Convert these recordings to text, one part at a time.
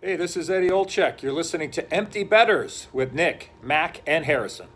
Hey, this is Eddie Olczyk. You're listening to Empty Betters with Nick, Mac, and Harrison.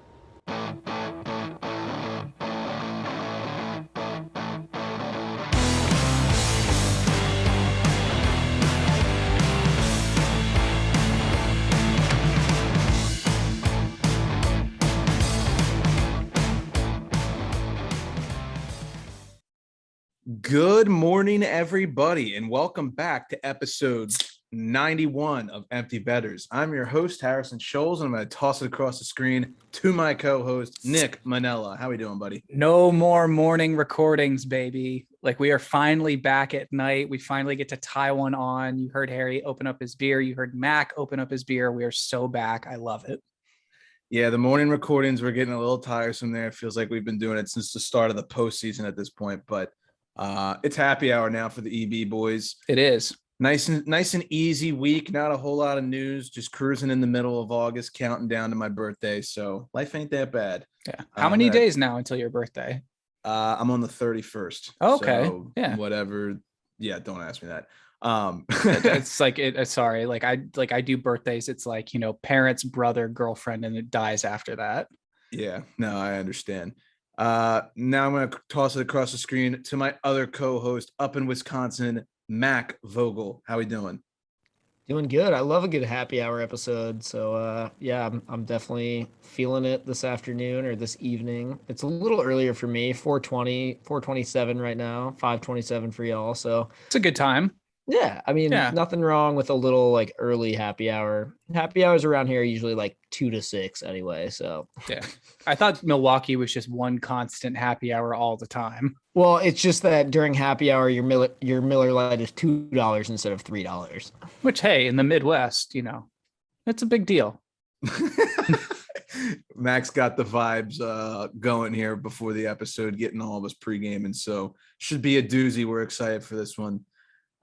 Good morning, everybody, and welcome back to episode 91 of Empty Betters. I'm your host, Harrison Scholes, and I'm going to toss it across the screen to my co-host, Nick Manella. How we doing, buddy? No more morning recordings, baby. Like, we are finally back at night. We finally get to tie one on. You heard Harry open up his beer. You heard Mac open up his beer. We are so back. I love it. Yeah, the morning recordings, we're getting a little tiresome there. It feels like we've been doing it since the start of the postseason at this point, but it's happy hour now for the EB boys. It is. Nice and easy week. Not a whole lot of news. Just cruising in the middle of August, counting down to my birthday. So life ain't that bad. Yeah. How many days now until your birthday? I'm on the 31st. Okay. So yeah. Whatever. Yeah. Don't ask me that. It's like sorry. Like I do birthdays. It's like, parents, brother, girlfriend, and it dies after that. Yeah. No, I understand. Now I'm going to toss it across the screen to my other co-host up in Wisconsin, Mac Vogel. How we doing? Doing good. I love a good happy hour episode. So yeah, I'm definitely feeling it this afternoon or this evening. It's a little earlier for me, 4:20, 4:27 right now, 5:27 for y'all. So it's a good time. Yeah, I mean, nothing wrong with a little like early happy hour. Happy hours around here are usually like 2 to 6 anyway. So yeah, I thought Milwaukee was just one constant happy hour all the time. Well, it's just that during happy hour, your Miller Lite is $2 instead of $3. Which, hey, in the Midwest, it's a big deal. Max got the vibes going here before the episode, getting all of us pregame, and so should be a doozy. We're excited for this one.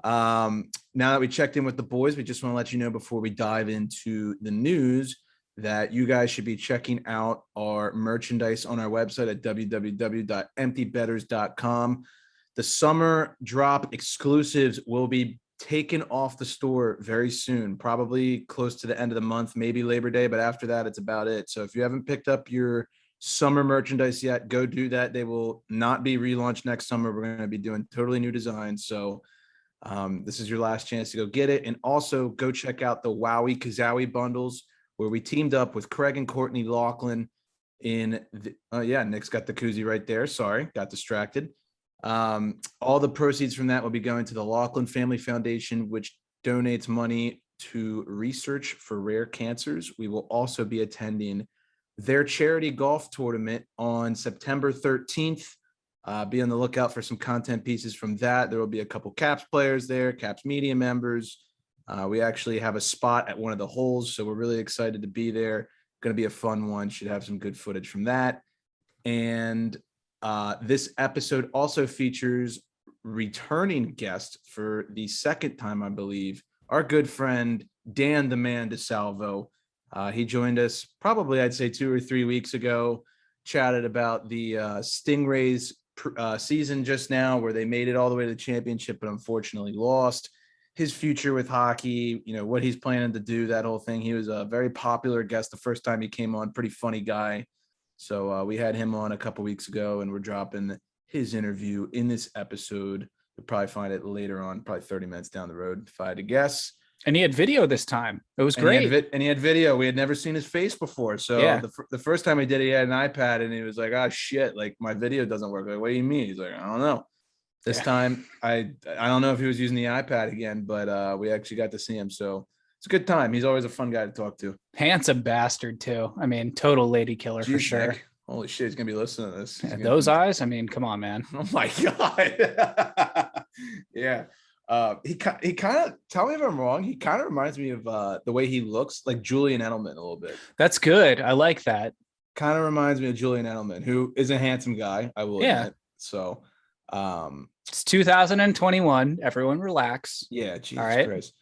Now that we checked in with the boys, we just want to let you know before we dive into the news that you guys should be checking out our merchandise on our website at www.emptybetters.com. The summer drop exclusives will be taken off the store very soon, probably close to the end of the month, maybe Labor Day, but after that, it's about it. So if you haven't picked up your summer merchandise yet, go do that. They will not be relaunched next summer. We're going to be doing totally new designs. So this is your last chance to go get it. And also go check out the Wowie Kazowie bundles where we teamed up with Craig and Courtney Laughlin in Nick's got the koozie right there. Sorry, got distracted. All the proceeds from that will be going to the Laughlin Family Foundation, which donates money to research for rare cancers. We will also be attending their charity golf tournament on September 13th. Be on the lookout for some content pieces from that. There will be a couple Caps players there, Caps media members. We actually have a spot at one of the holes, so we're really excited to be there. Going to be a fun one. Should have some good footage from that. And this episode also features returning guest for the second time, I believe, our good friend, Dan the Man DeSalvo. He joined us probably, I'd say 2 or 3 weeks ago, chatted about the Stingrays season just now where they made it all the way to the championship, but unfortunately lost. His future with hockey, what he's planning to do, that whole thing. He was a very popular guest the first time he came on, pretty funny guy. So we had him on a couple weeks ago, and we're dropping his interview in this episode. You'll probably find it later on, probably 30 minutes down the road, if I had to guess. And he had video this time. It was great. And he had video. We had never seen his face before. So yeah. the first time he did it, he had an iPad, and he was like, "Oh shit, like my video doesn't work." Like, what do you mean? He's like, "I don't know." This time, I don't know if he was using the iPad again, but we actually got to see him. So it's a good time. He's always a fun guy to talk to. Handsome bastard too. I mean, total lady killer. Jeez, for sure. Nick. Holy shit, he's gonna be listening to this. Yeah, those eyes. I mean, come on, man. Oh my god. Yeah. He kind of, tell me if I'm wrong, he kind of reminds me of the way he looks, like Julian Edelman a little bit. That's good. I like that. Kind of reminds me of Julian Edelman, who is a handsome guy, I will admit. So it's 2021. Everyone relax. Yeah, Jesus all right. Christ.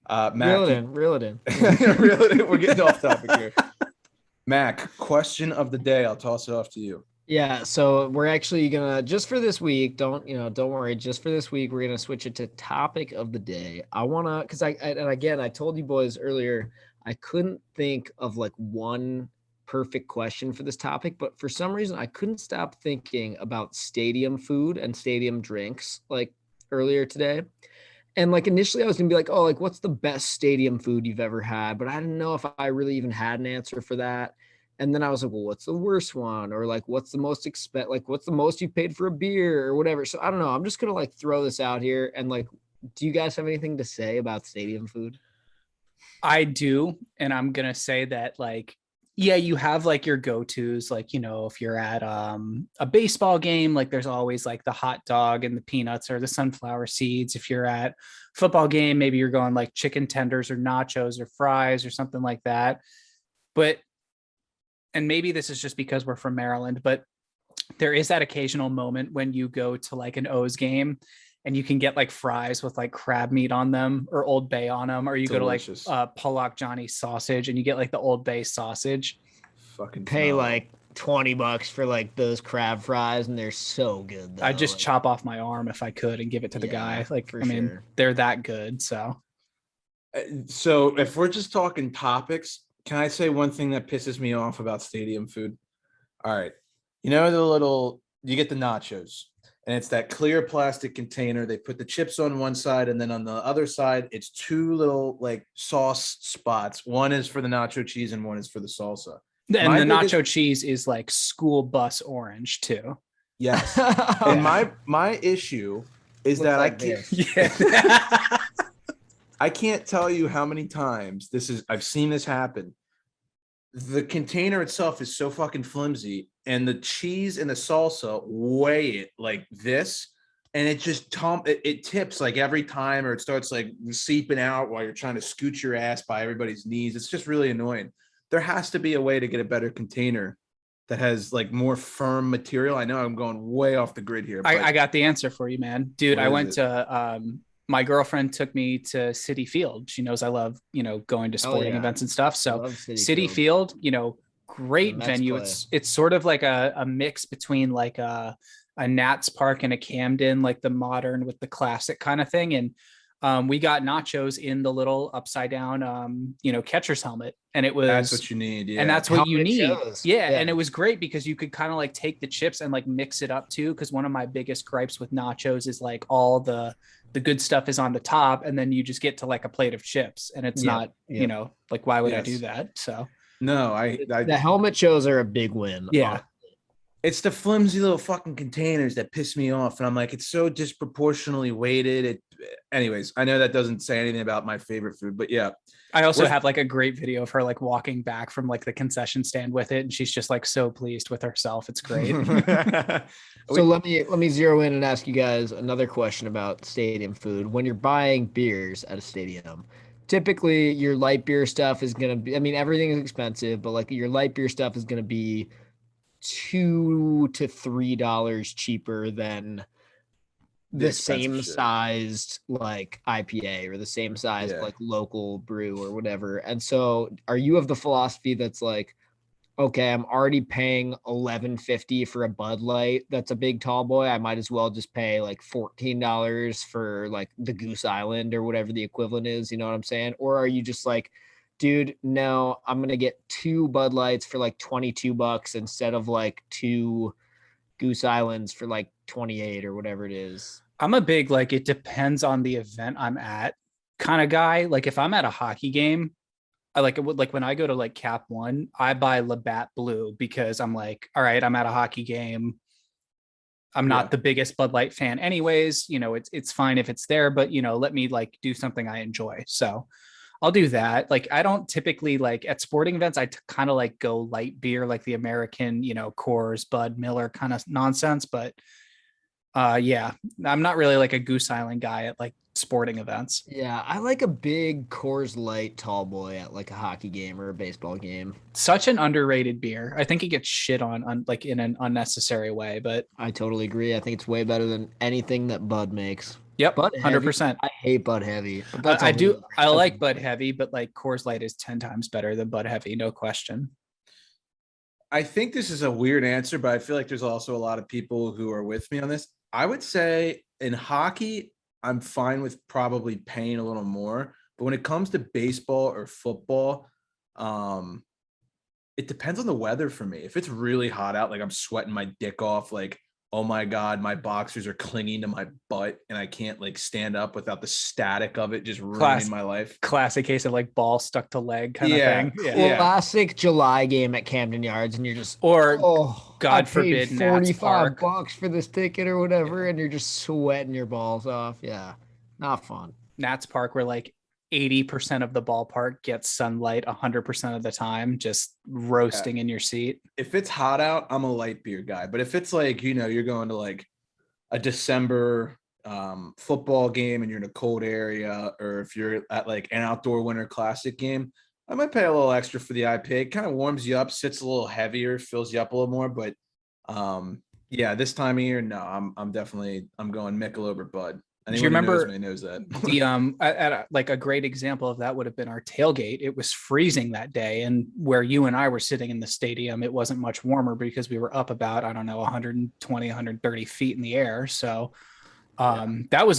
Mac, reel it in. We're getting off topic here. Mac, question of the day. I'll toss it off to you. Yeah, so we're actually gonna just for this week, don't worry, just for this week, we're gonna switch it to topic of the day. I wanna because and again, I told you boys earlier, I couldn't think of like one perfect question for this topic, but for some reason I couldn't stop thinking about stadium food and stadium drinks like earlier today. And like initially I was gonna be like, oh, like what's the best stadium food you've ever had? But I didn't know if I really even had an answer for that. And then I was like, well, what's the worst one? Or like what's the most like what's the most you paid for a beer or whatever. So I don't know. I'm just gonna like throw this out here and like, do you guys have anything to say about stadium food? I do, and I'm gonna say that like yeah, you have like your go-tos, like if you're at a baseball game, like there's always like the hot dog and the peanuts or the sunflower seeds. If you're at football game, maybe you're going like chicken tenders or nachos or fries or something like that. But and maybe this is just because we're from Maryland, but there is that occasional moment when you go to like an O's game and you can get like fries with like crab meat on them or Old Bay on them, or you Delicious. go to like Pollock Johnny's sausage and you get like the Old Bay sausage. Fucking Pay phenomenal. like $20 for like those crab fries, and they're so good though. I'd just Like, chop off my arm if I could and give it to the yeah, guy. Like, for I mean, sure. they're that good. So So if we're just talking topics, can I say one thing that pisses me off about stadium food? All right. You get the nachos, and it's that clear plastic container. They put the chips on one side, and then on the other side, it's two little like sauce spots. One is for the nacho cheese and one is for the salsa. and the nacho cheese is like school bus orange too. Yes. And my issue is that like I can't Yeah. I can't tell you how many times I've seen this happen. The container itself is so fucking flimsy, and the cheese and the salsa weigh it like this, and it just it tips like every time, or it starts like seeping out while you're trying to scoot your ass by everybody's knees. It's just really annoying. There has to be a way to get a better container that has like more firm material. I know I'm going way off the grid here, but I got the answer for you, man. Dude, what I is went it? to my girlfriend took me to City Field. She knows I love, going to sporting yeah. events and stuff. So Love City City Field. Field, great Mets venue. play. It's sort of like a mix between like a Nats Park and a Camden, like the modern with the classic kind of thing. And we got nachos in the little upside down catcher's helmet. And it was That's what you need. Yeah. and that's what you Helmet need. shows. Yeah. Yeah. And it was great because you could kind of like take the chips and like mix it up too. Cause one of my biggest gripes with nachos is like all the good stuff is on the top, and then you just get to like a plate of chips, and it's not, like, why would I do Yes. that? So No, The helmet shows are a big win. yeah. it's the flimsy little fucking containers that piss me off. And I'm like, it's so disproportionately weighted. Anyways, I know that doesn't say anything about my favorite food, but yeah. I also have like a great video of her like walking back from like the concession stand with it, and she's just like so pleased with herself. It's great. So let me zero in and ask you guys another question about stadium food. When you're buying beers at a stadium, typically your light beer stuff is gonna be, I mean, everything is expensive, but like your light beer stuff is gonna be $2 to $3 cheaper than the same sized like IPA or the same size like local brew or whatever. And so are you of the philosophy that's like, okay, I'm already paying $11.50 for a Bud Light that's a big tall boy, I might as well just pay like $14 for like the Goose Island or whatever the equivalent is, you know what I'm saying? Or are you just like, dude, no, I'm gonna get two Bud Lights for like $22 instead of like two Goose Islands for like 28 or whatever it is? I'm a big like it depends on the event I'm at kind of guy. Like if I'm at a hockey game, I like it would like when I go to like Cap One, I buy Labatt Blue because I'm like, all right, I'm at a hockey game. I'm not the biggest Bud Light fan anyways, it's fine if it's there, but let me like do something I enjoy. So I'll do that. Like I don't typically like at sporting events, I kind of like go light beer, like the American, Coors, Bud, Miller kind of nonsense. But yeah, I'm not really like a Goose Island guy at like sporting events. Yeah, I like a big Coors Light tall boy at like a hockey game or a baseball game. Such an underrated beer. I think it gets shit on like in an unnecessary way, but I totally agree. I think it's way better than anything that Bud makes. yep, Bud 100%. I hate Bud Heavy. But that's I do. I like Bud Heavy, but like Coors Light is 10 times better than Bud Heavy, no question. I think this is a weird answer, but I feel like there's also a lot of people who are with me on this. I would say in hockey, I'm fine with probably paying a little more. But when it comes to baseball or football, um, it depends on the weather for me. If it's really hot out, like I'm sweating my dick off, like, oh my God, my boxers are clinging to my butt and I can't like stand up without the static of it just ruining my life. Classic case of like ball stuck to leg kind of thing. Yeah. Classic July game at Camden Yards, and you're just, Or I God paid forbid, Nats Park. $45 for this ticket or whatever, and you're just sweating your balls off. Yeah, not fun. Nats Park, where like 80% of the ballpark gets sunlight 100% of the time, just roasting in your seat. If it's hot out, I'm a light beer guy. But if it's like, you're going to like a December football game and you're in a cold area, or if you're at like an outdoor winter classic game, I might pay a little extra for the IPA. It kind of warms you up, sits a little heavier, fills you up a little more. But yeah, this time of year, no, I'm going Michelob or Bud. Do you remember? Knows that. The like a great example of that would have been our tailgate. It was freezing that day, and where you and I were sitting in the stadium, it wasn't much warmer because we were up about 120, 130 feet in the air. So that would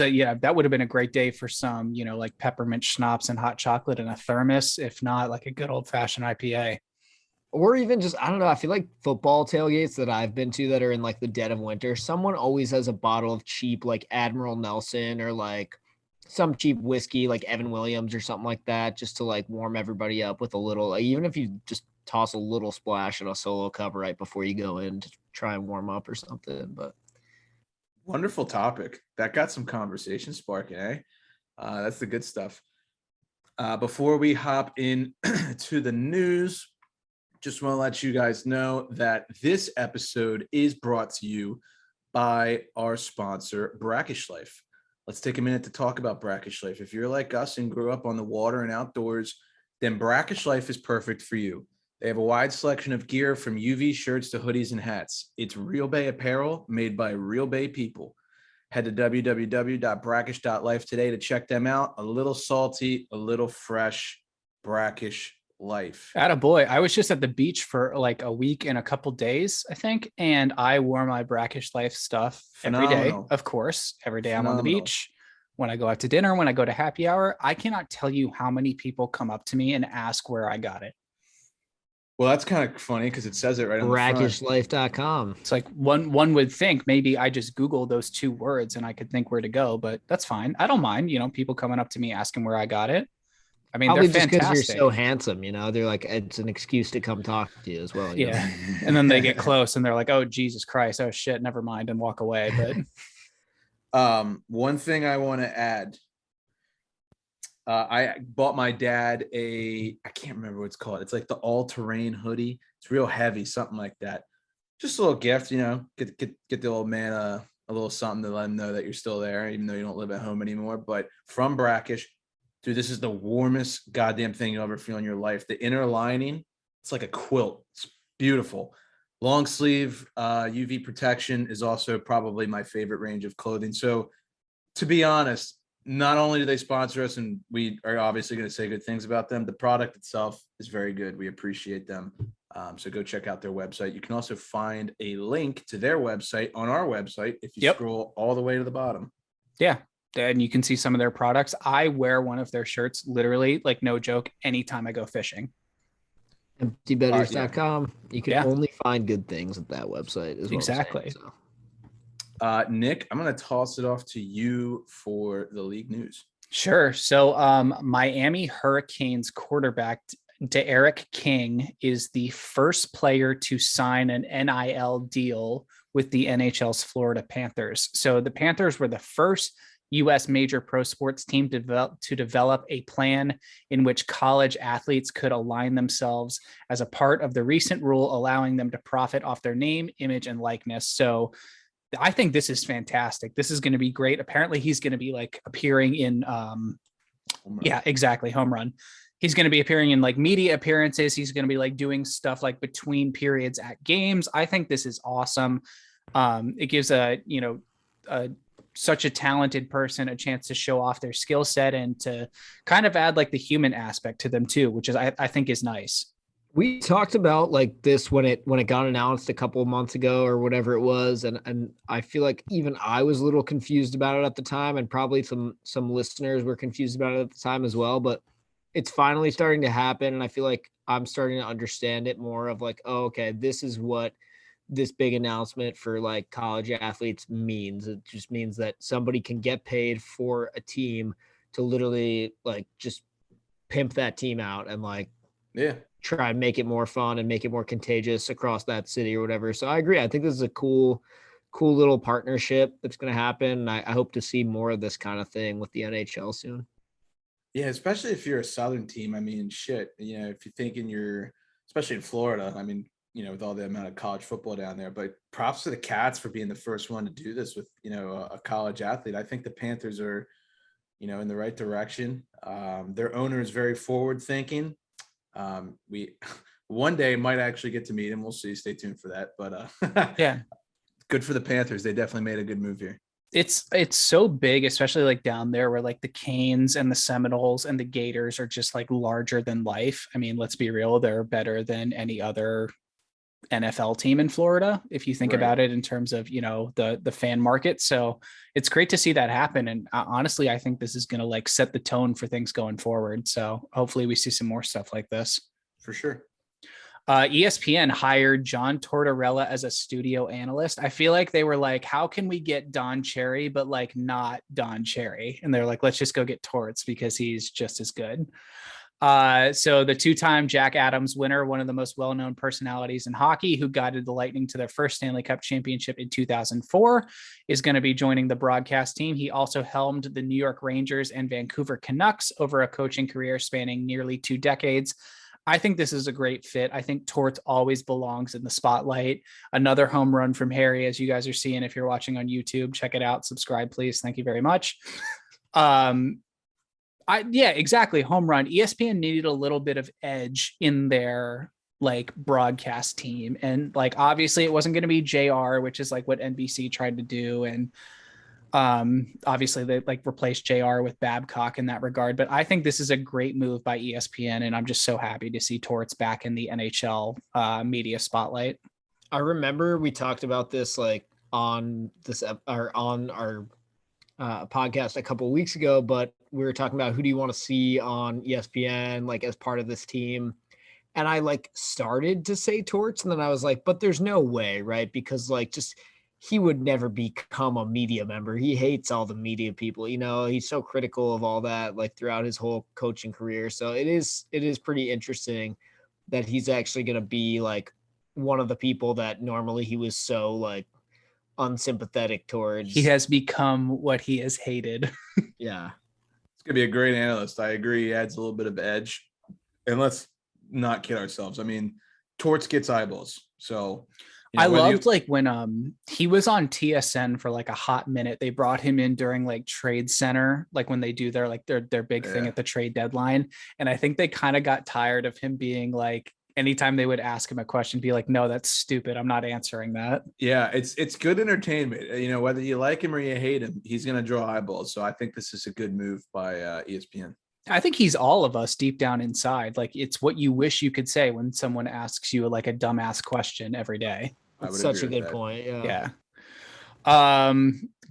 have been a great day for some, like peppermint schnapps and hot chocolate and a thermos, if not like a good old fashioned IPA. Or even just, I don't know, I feel like football tailgates that I've been to that are in like the dead of winter, someone always has a bottle of cheap like Admiral Nelson or like some cheap whiskey like Evan Williams or something like that, just to like warm everybody up with a little, like, even if you just toss a little splash in a solo cup right before you go in to try and warm up or something. But wonderful topic. That got some conversation sparking, eh? That's the good stuff. Before we hop in to the news, just want to let you guys know that this episode is brought to you by our sponsor, Brackish Life. Let's take a minute to talk about Brackish Life. If you're like us and grew up on the water and outdoors, then Brackish Life is perfect for you. They have a wide selection of gear from UV shirts to hoodies and hats. It's Real Bay apparel made by Real Bay people. Head to www.brackish.life today to check them out. A little salty, a little fresh, Brackish Life. Attaboy. I was just at the beach for like a week and a couple days, I think, and I wore my Brackish Life stuff every day. Of course, every day I'm on the beach. When I go out to dinner, when I go to happy hour, I cannot tell you how many people come up to me and ask where I got it. Well, that's kind of funny because it says it right on the front. Brackishlife.com. It's like one would think maybe I just Google those two words and I could think where to go, but that's fine. I don't mind, people coming up to me asking where I got it. I mean, probably they're just because fantastic. you're so handsome, they're like, it's an excuse to come talk to you as well. Yeah. And then they get close and they're like, oh, Jesus Christ. Oh shit. Never mind. And walk away. But one thing I want to add, I bought my dad I can't remember what it's called. It's like the all-terrain hoodie. It's real heavy, something like that. Just a little gift, get the old man a little something to let him know that you're still there, even though you don't live at home anymore. But from Brackish, dude, this is the warmest goddamn thing you'll ever feel in your life. The inner lining, it's like a quilt. It's beautiful. Long sleeve UV protection is also probably my favorite range of clothing. So to be honest, not only do they sponsor us, and we are obviously going to say good things about them, the product itself is very good. We appreciate them. So go check out their website. You can also find a link to their website on our website if you scroll all the way to the bottom. Yeah. And you can see some of their products. I wear one of their shirts, literally, like no joke, anytime I go fishing. EmptyBetters.com. You can only find good things at that website as well. Exactly. Saying, so. Nick, I'm going to toss it off to you for the league news. Sure. So Miami Hurricanes quarterback De'Aaron King is the first player to sign an NIL deal with the NHL's Florida Panthers. So the Panthers were the first U.S. major pro sports team to develop a plan in which college athletes could align themselves as a part of the recent rule, allowing them to profit off their name, image, and likeness. So I think this is fantastic. This is going to be great. Apparently he's going to be like appearing in, home run. He's going to be appearing in like media appearances. He's going to be like doing stuff like between periods at games. I think this is awesome. It gives such a talented person a chance to show off their skill set and to kind of add like the human aspect to them too, which is I think is nice. We talked about like this when it got announced a couple of months ago or whatever it was, and I feel like even I was a little confused about it at the time, and probably some listeners were confused about it at the time as well. But it's finally starting to happen, and I feel like I'm starting to understand it more of like, oh, okay, this is what this big announcement for like college athletes means. It just means that somebody can get paid for a team to literally like just pimp that team out and like Yeah. try and make it more fun and make it more contagious across that city or whatever. So I agree. I think this is a cool little partnership that's going to happen. And I hope to see more of this kind of thing with the NHL soon. Yeah, especially if you're a Southern team. I mean, shit, if you think especially in Florida, I mean, with all the amount of college football down there, but props to the Cats for being the first one to do this with, a college athlete. I think the Panthers are, in the right direction. Their owner is very forward thinking. We one day might actually get to meet him. We'll see. Stay tuned for that. But Yeah. Good for the Panthers. They definitely made a good move here. It's so big, especially like down there where like the Canes and the Seminoles and the Gators are just like larger than life. I mean, let's be real, they're better than any other NFL team in Florida, if you think about it in terms of, the fan market. So it's great to see that happen. And honestly, I think this is going to like set the tone for things going forward. So hopefully we see some more stuff like this. For sure. ESPN hired John Tortorella as a studio analyst. I feel like they were like, how can we get Don Cherry, but like not Don Cherry? And they're like, let's just go get Torts because he's just as good. So the two-time Jack Adams winner, one of the most well-known personalities in hockey, who guided the Lightning to their first Stanley Cup championship in 2004, is going to be joining the broadcast team. He also helmed the New York Rangers and Vancouver Canucks over a coaching career spanning nearly 2 decades. I think this is a great fit. I think Torts always belongs in the spotlight. Another home run from Harry, as you guys are seeing. If you're watching on YouTube, check it out. Subscribe, please. Thank you very much. Exactly. Home run. ESPN needed a little bit of edge in their like broadcast team. And like, obviously it wasn't going to be JR, which is like what NBC tried to do. And obviously they like replaced JR with Babcock in that regard, but I think this is a great move by ESPN. And I'm just so happy to see Torts back in the NHL media spotlight. I remember we talked about this like on our podcast a couple of weeks ago, but we were talking about who do you want to see on ESPN, like as part of this team. And I like started to say Torts, and then I was like, but there's no way, right? Because like just he would never become a media member. He hates all the media people, he's so critical of all that like throughout his whole coaching career. So it is pretty interesting that he's actually going to be like one of the people that normally he was so like unsympathetic towards. He has become what he has hated. Yeah. It's going to be a great analyst. I agree. He adds a little bit of edge. And let's not kid ourselves. I mean, Torts gets eyeballs. So I loved like when he was on TSN for like a hot minute. They brought him in during like Trade Center, like when they do their big thing at the trade deadline. And I think they kind of got tired of him being like, anytime they would ask him a question, be like, no, that's stupid. I'm not answering that. Yeah, it's good entertainment. Whether you like him or you hate him, he's going to draw eyeballs. So I think this is a good move by ESPN. I think he's all of us deep down inside. Like it's what you wish you could say when someone asks you like a dumbass question every day. That's such a good point. Yeah.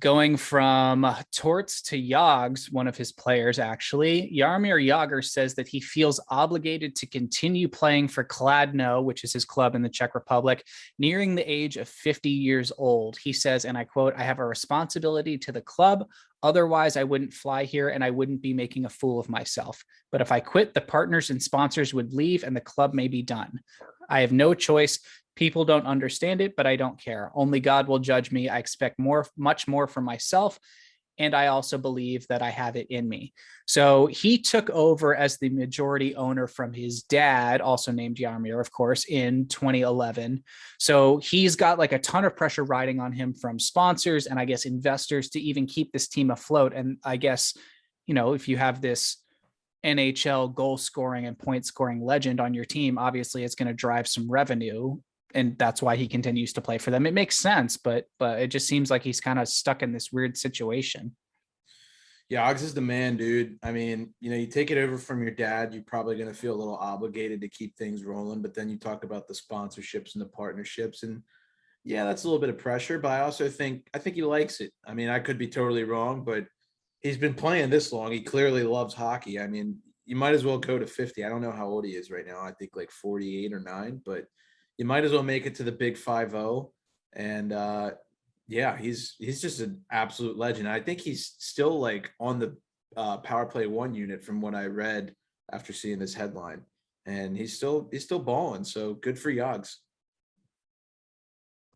Going from Torts to Yogs, one of his players, actually, Jaromir Jagr says that he feels obligated to continue playing for Kladno, which is his club in the Czech Republic, nearing the age of 50 years old. He says, and I quote, "I have a responsibility to the club. Otherwise, I wouldn't fly here and I wouldn't be making a fool of myself. But if I quit, the partners and sponsors would leave and the club may be done. I have no choice. People don't understand it, but I don't care. Only God will judge me. I expect much more from myself. And I also believe that I have it in me." So he took over as the majority owner from his dad, also named Jaromir, of course, in 2011. So he's got like a ton of pressure riding on him from sponsors and I guess investors to even keep this team afloat. And I guess, if you have this NHL goal scoring and point scoring legend on your team, obviously it's going to drive some revenue. And that's why he continues to play for them. It makes sense, but it just seems like he's kind of stuck in this weird situation. Yeah, Oggs is the man, dude. I mean, you take it over from your dad, you're probably going to feel a little obligated to keep things rolling. But then you talk about the sponsorships and the partnerships, and yeah, that's a little bit of pressure. But I think he likes it. I mean, I could be totally wrong, but he's been playing this long. He clearly loves hockey. I mean, you might as well go to 50. I don't know how old he is right now. I think like 48 or 9, but you might as well make it to the big 5-0. And yeah, he's just an absolute legend. I think he's still like on the power play 1 unit from what I read after seeing this headline. And he's still balling. So good for Yogs.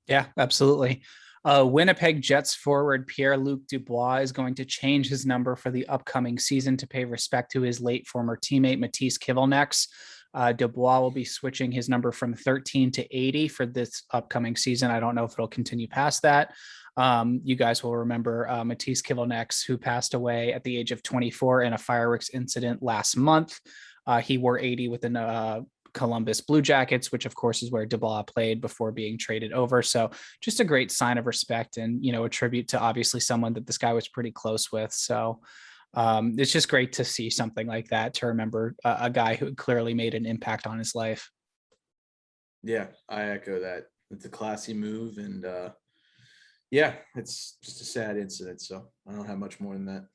Yeah, absolutely. Winnipeg Jets forward Pierre-Luc Dubois is going to change his number for the upcoming season to pay respect to his late former teammate Matisse Kivelnex. Dubois will be switching his number from 13 to 80 for this upcoming season. I don't know if it'll continue past that. You guys will remember Matisse Kivelnex, who passed away at the age of 24 in a fireworks incident last month. He wore 80 within Columbus Blue Jackets, which of course is where Dubois played before being traded over. So just a great sign of respect and, a tribute to obviously someone that this guy was pretty close with. So it's just great to see something like that, to remember a guy who clearly made an impact on his life. Yeah, I echo that. It's a classy move. And yeah, it's just a sad incident. So I don't have much more than that.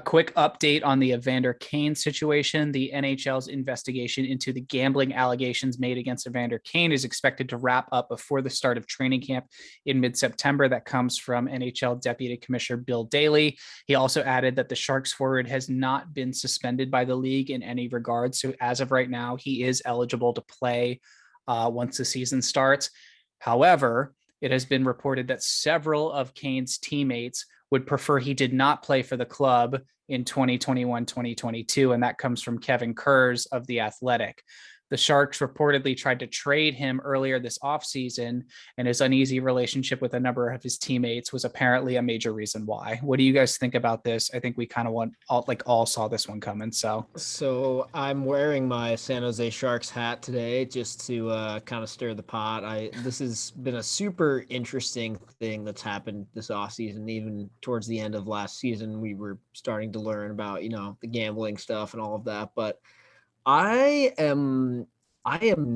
Quick update on the Evander Kane situation. The NHL's investigation into the gambling allegations made against Evander Kane is expected to wrap up before the start of training camp in mid-September. That comes from NHL Deputy Commissioner Bill Daly. He also added that the Sharks forward has not been suspended by the league in any regard. So as of right now, he is eligible to play once the season starts. However, it has been reported that several of Kane's teammates would prefer he did not play for the club in 2021-2022, and that comes from Kevin Kurz of The Athletic. The Sharks reportedly tried to trade him earlier this offseason, and his uneasy relationship with a number of his teammates was apparently a major reason why. What do you guys think about this? I think we kind of all saw this one coming. So I'm wearing my San Jose Sharks hat today just to kind of stir the pot. This has been a super interesting thing that's happened this offseason. Even towards the end of last season, we were starting to learn about, the gambling stuff and all of that. But I am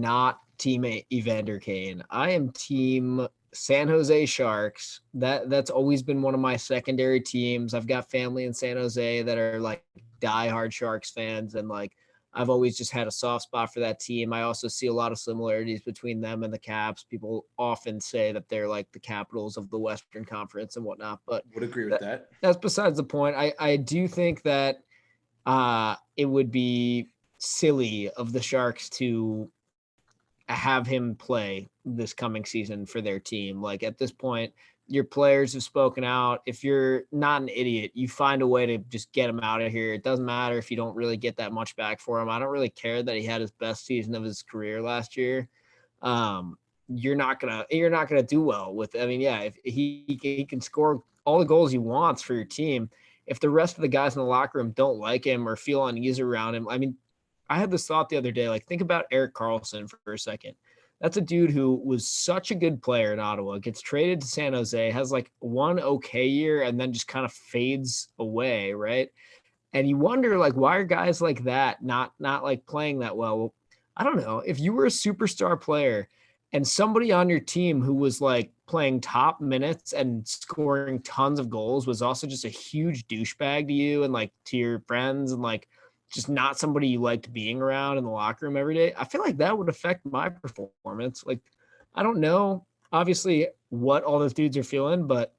not team Evander Kane. I am team San Jose Sharks. That's always been one of my secondary teams. I've got family in San Jose that are like diehard Sharks fans, and like I've always just had a soft spot for that team. I also see a lot of similarities between them and the Caps. People often say that they're like the Capitals of the Western Conference and whatnot, but Would agree with that. That's besides the point. I do think that it would be silly of the Sharks to have him play this coming season for their team. Like at this point, your players have spoken out. If you're not an idiot, you find a way to just get him out of here. It doesn't matter if you don't really get that much back for him. I don't really care that he had his best season of his career last year. You're not gonna do well with. I mean, yeah, if he can score all the goals he wants for your team. If the rest of the guys in the locker room don't like him or feel uneasy around him, I mean, I had this thought the other day, like think about Erik Karlsson for a second. That's a dude who was such a good player in Ottawa, gets traded to San Jose, has like one okay year, and then just kind of fades away, right? And you wonder, like, why are guys like that not like playing that well? I don't know. If you were a superstar player and somebody on your team who was like playing top minutes and scoring tons of goals was also just a huge douchebag to you and like to your friends and like just not somebody you liked being around in the locker room every day, I feel like that would affect my performance. Like, I don't know, obviously, what all those dudes are feeling, but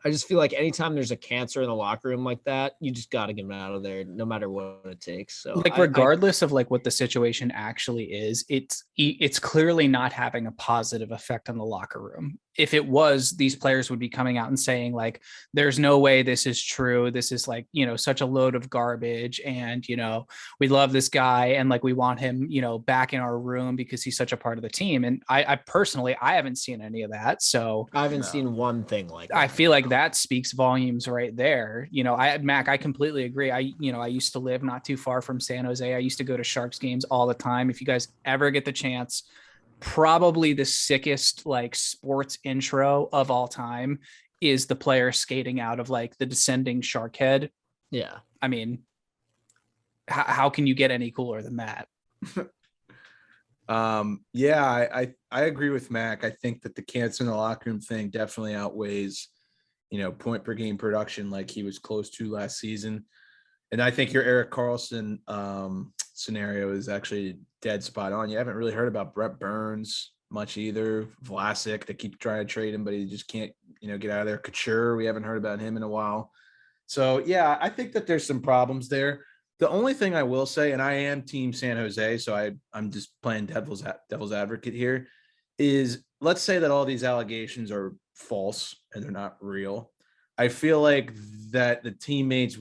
I just feel like anytime there's a cancer in the locker room like that, you just got to get them out of there, no matter what it takes. So, like, regardless of like what the situation actually is, it's clearly not having a positive effect on the locker room. If it was, these players would be coming out and saying like, there's no way this is true. This is like, such a load of garbage. And, we love this guy and like, we want him, back in our room because he's such a part of the team. And I personally, I haven't seen any of that. So I haven't seen one thing like that. I feel like that speaks volumes right there. Mac, I completely agree. I used to live not too far from San Jose. I used to go to Sharks games all the time. If you guys ever get the chance, probably the sickest like sports intro of all time is the player skating out of like the descending shark head. Yeah. I mean, how can you get any cooler than that? Yeah, I agree with Mac. I think that the cancer in the locker room thing definitely outweighs, point per game production like he was close to last season. And I think your Erik Karlsson scenario is actually dead spot on. You haven't really heard about Brett Burns much either. Vlasic, they keep trying to trade him, but he just can't, get out of there. Couture, we haven't heard about him in a while. So, yeah, I think that there's some problems there. The only thing I will say, and I am team San Jose, so I'm just playing devil's advocate here, is let's say that all these allegations are false and they're not real. I feel like that the teammates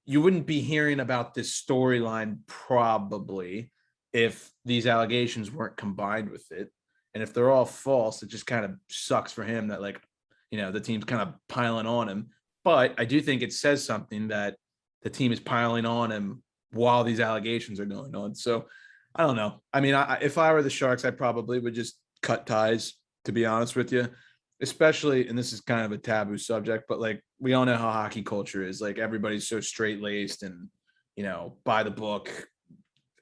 you wouldn't be hearing about this storyline probably if these allegations weren't combined with it. And if they're all false, it just kind of sucks for him that the team's kind of piling on him. But I do think it says something that the team is piling on him while these allegations are going on. So I don't know. I mean, if I were the Sharks, I probably would just cut ties, to be honest with you, especially, and this is kind of a taboo subject, but like, we all know how hockey culture is. Like, everybody's so straight laced and, by the book,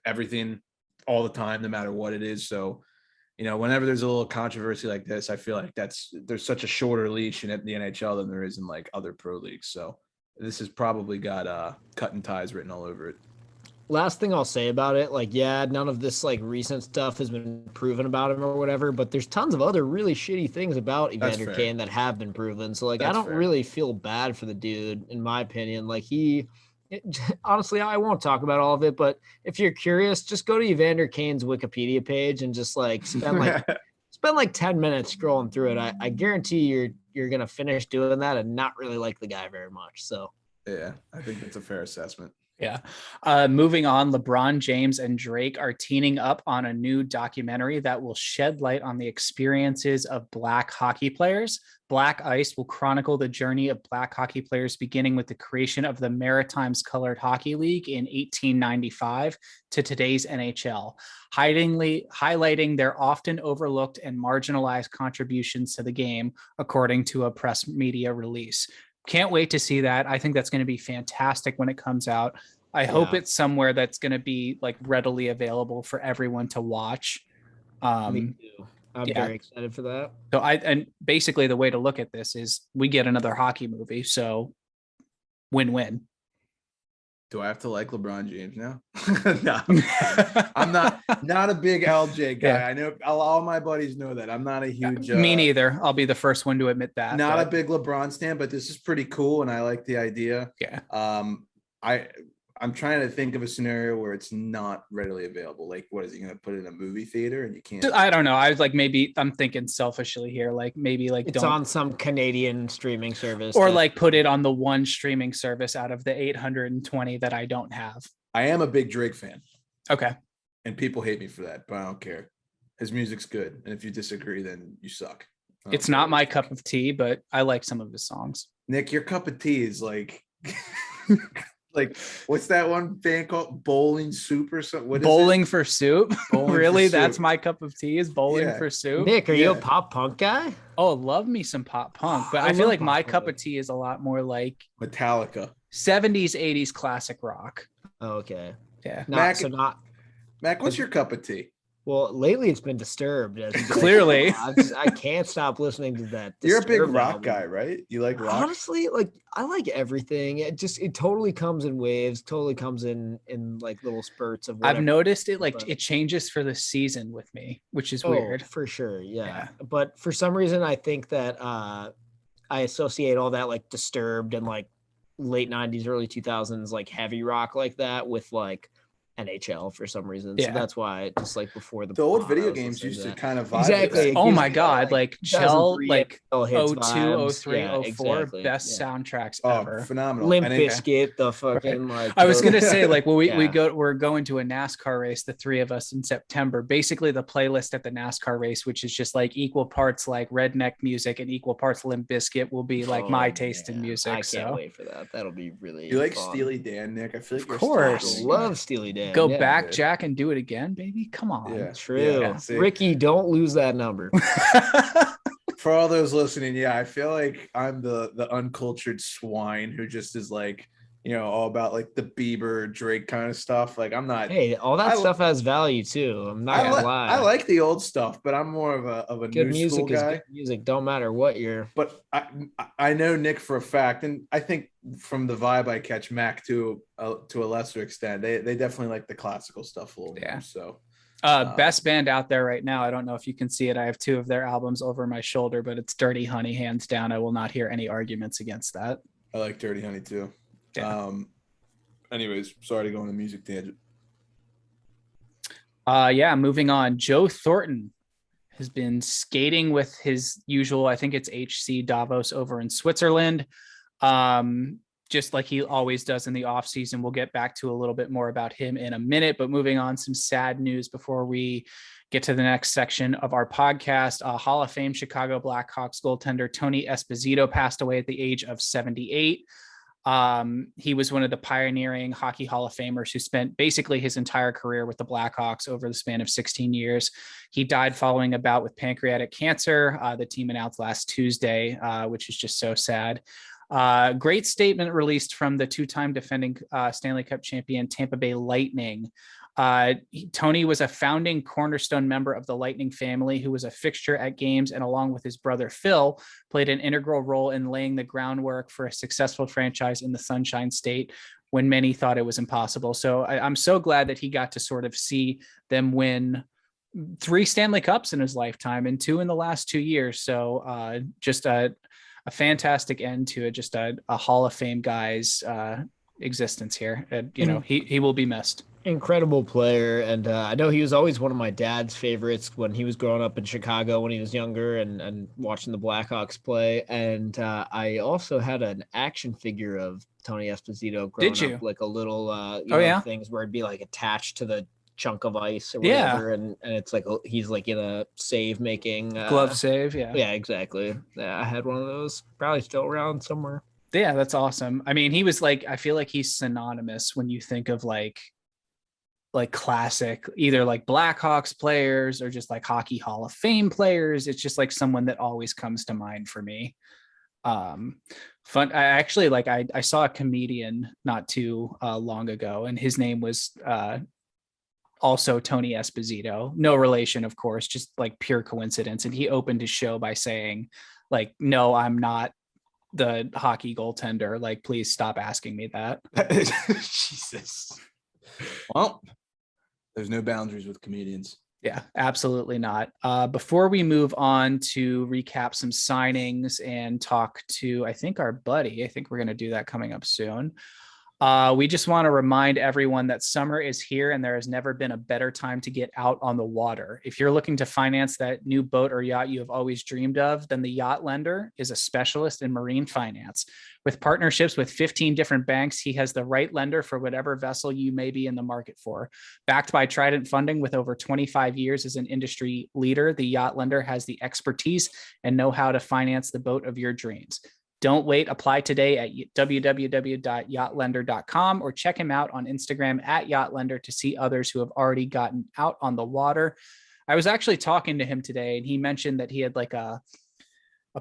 everything all the time, no matter what it is. So, whenever there's a little controversy like this, I feel like there's such a shorter leash in the NHL than there is in like other pro leagues. So this has probably got cutting ties written all over it. Last thing I'll say about it, like, yeah, none of this like recent stuff has been proven about him or whatever, but there's tons of other really shitty things about Evander Kane that have been proven. So like, I don't really feel bad for the dude, in my opinion. Like honestly, I won't talk about all of it, but if you're curious, just go to Evander Kane's Wikipedia page and just like spend like 10 minutes scrolling through it. I guarantee you're gonna finish doing that and not really like the guy very much. So yeah, I think that's a fair assessment. Yeah. Moving on, LeBron James and Drake are teaming up on a new documentary that will shed light on the experiences of Black hockey players. Black Ice will chronicle the journey of Black hockey players, beginning with the creation of the Maritimes Colored Hockey League in 1895 to today's NHL, highlighting their often overlooked and marginalized contributions to the game, according to a press media release. Can't wait to see that. I think that's going to be fantastic when it comes out. I hope it's somewhere that's going to be like readily available for everyone to watch. Me too. I'm very excited for that. So and basically the way to look at this is we get another hockey movie. So win-win. Do I have to like LeBron James now? No, I'm not a big LJ guy. Yeah. I know all my buddies know that. I'm not a huge. Me neither. I'll be the first one to admit that. Not a big LeBron stan, but this is pretty cool, and I like the idea. Yeah. I'm trying to think of a scenario where it's not readily available. Like, what is he going to put it in a movie theater and you can't? I don't know. I was like, maybe I'm thinking selfishly here. Like maybe like it's on some Canadian streaming service, or like put it on the one streaming service out of the 820 that I don't have. I am a big Drake fan. Okay. And people hate me for that, but I don't care. His music's good. And if you disagree, then you suck. It's not my cup of tea, but I like some of his songs. Nick, your cup of tea is like... Like, what's that one band called? Bowling Soup or something? What is Bowling for Soup? Really? For That's soup. my cup of tea is Bowling for Soup? Nick, are you a pop punk guy? Oh, love me some pop punk. But I feel like my cup of tea is a lot more like Metallica. 70s, 80s classic rock. Oh, okay. Yeah. Mac, what's your cup of tea? Well, lately it's been Disturbed. Clearly. I can't stop listening to that. You're a big rock guy, right? You like rock? Honestly, like I like everything. It totally comes in waves, totally comes in like little spurts of whatever. I've noticed it, like it changes for the season with me, which is weird. For sure, yeah. But for some reason, I think that I associate all that like Disturbed and like late 90s, early 2000s, like heavy rock like that with like NHL for some reason. So that's why just like before the old video games used to kind of vibe. Exactly. Oh my God. Like Shell, like 02, 03, 04, exactly. best soundtracks ever. Phenomenal. Limp Bizkit, the fucking like I was gonna say, like, well, we're going to a NASCAR race, the three of us in September. Basically the playlist at the NASCAR race, which is just like equal parts like redneck music and equal parts Limp Bizkit, will be like my taste in music. I can't wait for that. That'll be really You like fun. Steely Dan, Nick? I feel like of course. I love Steely Dan. Go back, Jack, and do it again, baby. Come on. Yeah, true. Yeah, Ricky, don't lose that number. for all those listening, yeah, I feel like I'm the uncultured swine who just is like, all about like the Bieber, Drake kind of stuff. Like I'm not. Hey, all that stuff has value too. I'm not gonna lie. I like the old stuff, but I'm more of a good new music school is guy. good music. Don't matter what you're. But I know Nick for a fact, and I think from the vibe I catch, Mac to a lesser extent, they definitely like the classical stuff a little more. So. Best band out there right now. I don't know if you can see it. I have 2 of their albums over my shoulder, but it's Dirty Honey, hands down. I will not hear any arguments against that. I like Dirty Honey too. Yeah. Anyways, sorry to go on a music tangent. Moving on. Joe Thornton has been skating with his usual, I think it's HC Davos over in Switzerland. Just like he always does in the offseason. We'll get back to a little bit more about him in a minute, but moving on, some sad news before we get to the next section of our podcast. Hall of Fame Chicago Blackhawks goaltender Tony Esposito passed away at the age of 78. He was one of the pioneering hockey Hall of Famers who spent basically his entire career with the Blackhawks over the span of 16 years. He died following a bout with pancreatic cancer. The team announced last Tuesday, which is just so sad. Great statement released from the 2-time defending Stanley Cup champion Tampa Bay Lightning. Tony was a founding cornerstone member of the Lightning family who was a fixture at games, and along with his brother Phil, played an integral role in laying the groundwork for a successful franchise in the Sunshine State when many thought it was impossible. So I'm so glad that he got to sort of see them win 3 Stanley Cups in his lifetime and 2 in the last 2 years. So just a fantastic end to it, just a Hall of Fame guy's existence here. He will be missed. Incredible player, and I know he was always one of my dad's favorites when he was growing up in Chicago when he was younger and watching the Blackhawks play. And I also had an action figure of Tony Esposito growing up, like a little things where it'd be like attached to the chunk of ice or whatever, and it's like he's like in a save making glove save. Yeah, exactly. Yeah, I had one of those, probably still around somewhere. Yeah, that's awesome. I mean, he was like, I feel like he's synonymous when you think of like classic, either like Blackhawks players or just like hockey Hall of Fame players. It's just like someone that always comes to mind for me. Fun. I actually I saw a comedian not too long ago, and his name was also Tony Esposito. No relation, of course, just like pure coincidence. And he opened his show by saying, like, no, I'm not the hockey goaltender. Like, please stop asking me that. Jesus. Well, there's no boundaries with comedians. Yeah, absolutely not. Before we move on to recap some signings and talk to, I think, our buddy, I think we're going to do that coming up soon. We just want to remind everyone that summer is here and there has never been a better time to get out on the water. If you're looking to finance that new boat or yacht you have always dreamed of, then the Yacht Lender is a specialist in marine finance. With partnerships with 15 different banks, he has the right lender for whatever vessel you may be in the market for. Backed by Trident Funding with over 25 years as an industry leader, the Yacht Lender has the expertise and know-how to finance the boat of your dreams. Don't wait. Apply today at www.yachtlender.com or check him out on Instagram at yachtlender to see others who have already gotten out on the water. I was actually talking to him today, and he mentioned that he had like a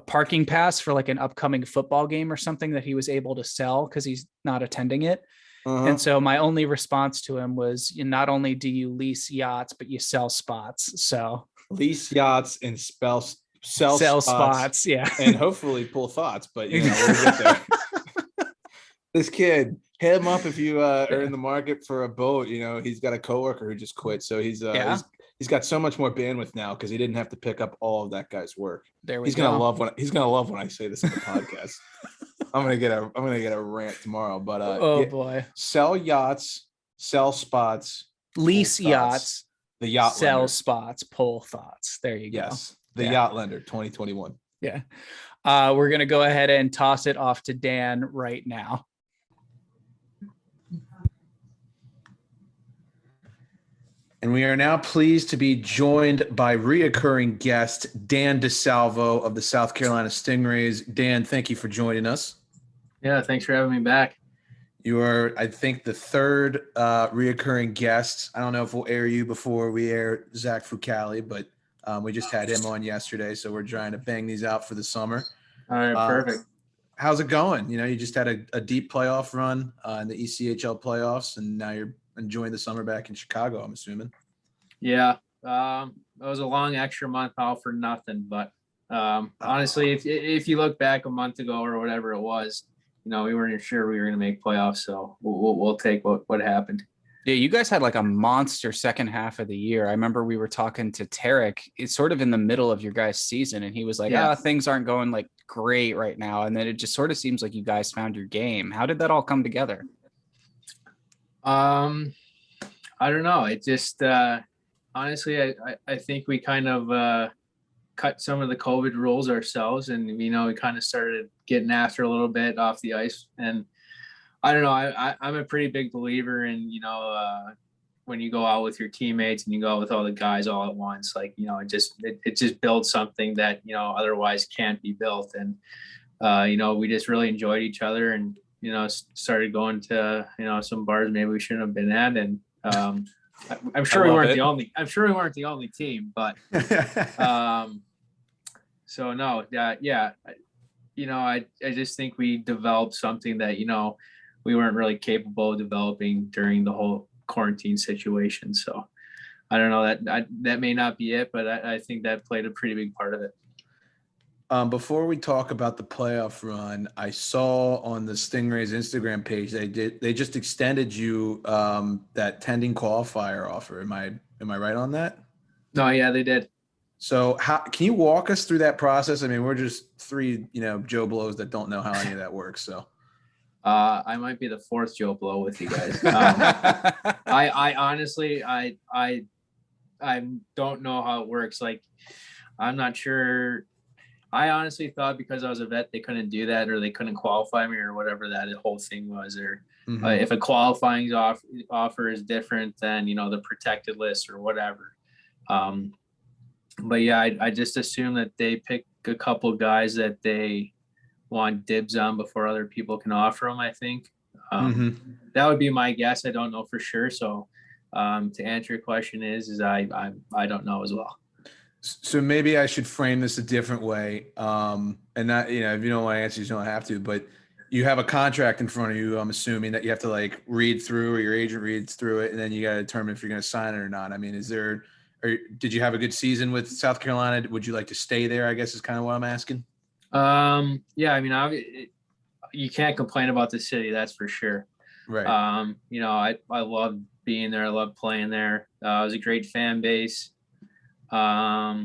parking pass for like an upcoming football game or something that he was able to sell because he's not attending it. And so my only response to him was, not only do you lease yachts, but you sell spots. So lease yachts and sell spots, yeah, and hopefully pull thoughts, but we'll get there. This kid, hit him up if you are in the market for a boat. He's got a coworker who just quit, so he's got so much more bandwidth now because he didn't have to pick up all of that guy's work. He's gonna love when I say this in the podcast. I'm gonna get a rant tomorrow, but boy, sell yachts, sell spots, lease yachts, the Yacht sell Lender. Spots, pull thoughts. There you go. Yes. The Yacht Lender 2021. Yeah. We're going to go ahead and toss it off to Dan right now. And we are now pleased to be joined by reoccurring guest Dan DeSalvo of the South Carolina Stingrays. Dan, thank you for joining us. Yeah, thanks for having me back. You are, I think, the third reoccurring guest. I don't know if we'll air you before we air Zach Fucali, but We just had him on yesterday, so we're trying to bang these out for the summer. All right, perfect. How's it going? You just had a deep playoff run in the ECHL playoffs, and now you're enjoying the summer back in Chicago, I'm assuming. Yeah, it was a long extra month all for nothing. But honestly, if you look back a month ago or whatever it was, we weren't sure we were going to make playoffs, so we'll take what happened. Yeah, you guys had like a monster second half of the year. I remember we were talking to Tarek. It's sort of in the middle of your guys' season, and he was like, things aren't going like great right now. And then it just sort of seems like you guys found your game. How did that all come together? I don't know. It just honestly, I think we kind of cut some of the COVID rules ourselves, and we kind of started getting after a little bit off the ice. And I don't know. I'm a pretty big believer in when you go out with your teammates and you go out with all the guys all at once, like it just builds something that otherwise can't be built. And we just really enjoyed each other, and started going to some bars maybe we shouldn't have been at. And I'm sure we weren't the only team, but so no, I just think we developed something that we weren't really capable of developing during the whole quarantine situation. So I don't know, that may not be it, but I think that played a pretty big part of it. Before we talk about the playoff run, I saw on the Stingrays Instagram page they just extended you that tending qualifier offer. Am I right on that? No, yeah, they did. So can you walk us through that process? I mean, we're just three, Joe Blows that don't know how any of that works. So I might be the fourth Joe Blow with you guys. I honestly, I don't know how it works. Like, I'm not sure. I honestly thought because I was a vet, they couldn't do that, or they couldn't qualify me, or whatever that whole thing was. Or if a qualifying offer is different than, the protected list or whatever. But yeah, I just assume that they pick a couple guys that they want dibs on before other people can offer them, I think. That would be my guess. I don't know for sure. So to answer your question is I don't know as well. So maybe I should frame this a different way. And not, if you don't want to answer, you don't have to, but you have a contract in front of you. I'm assuming that you have to like read through, or your agent reads through it, and then you got to determine if you're going to sign it or not. I mean, did you have a good season with South Carolina? Would you like to stay there, I guess is kind of what I'm asking. Yeah, I mean, you can't complain about the city. That's for sure. Right. I love being there. I love playing there. It was a great fan base. But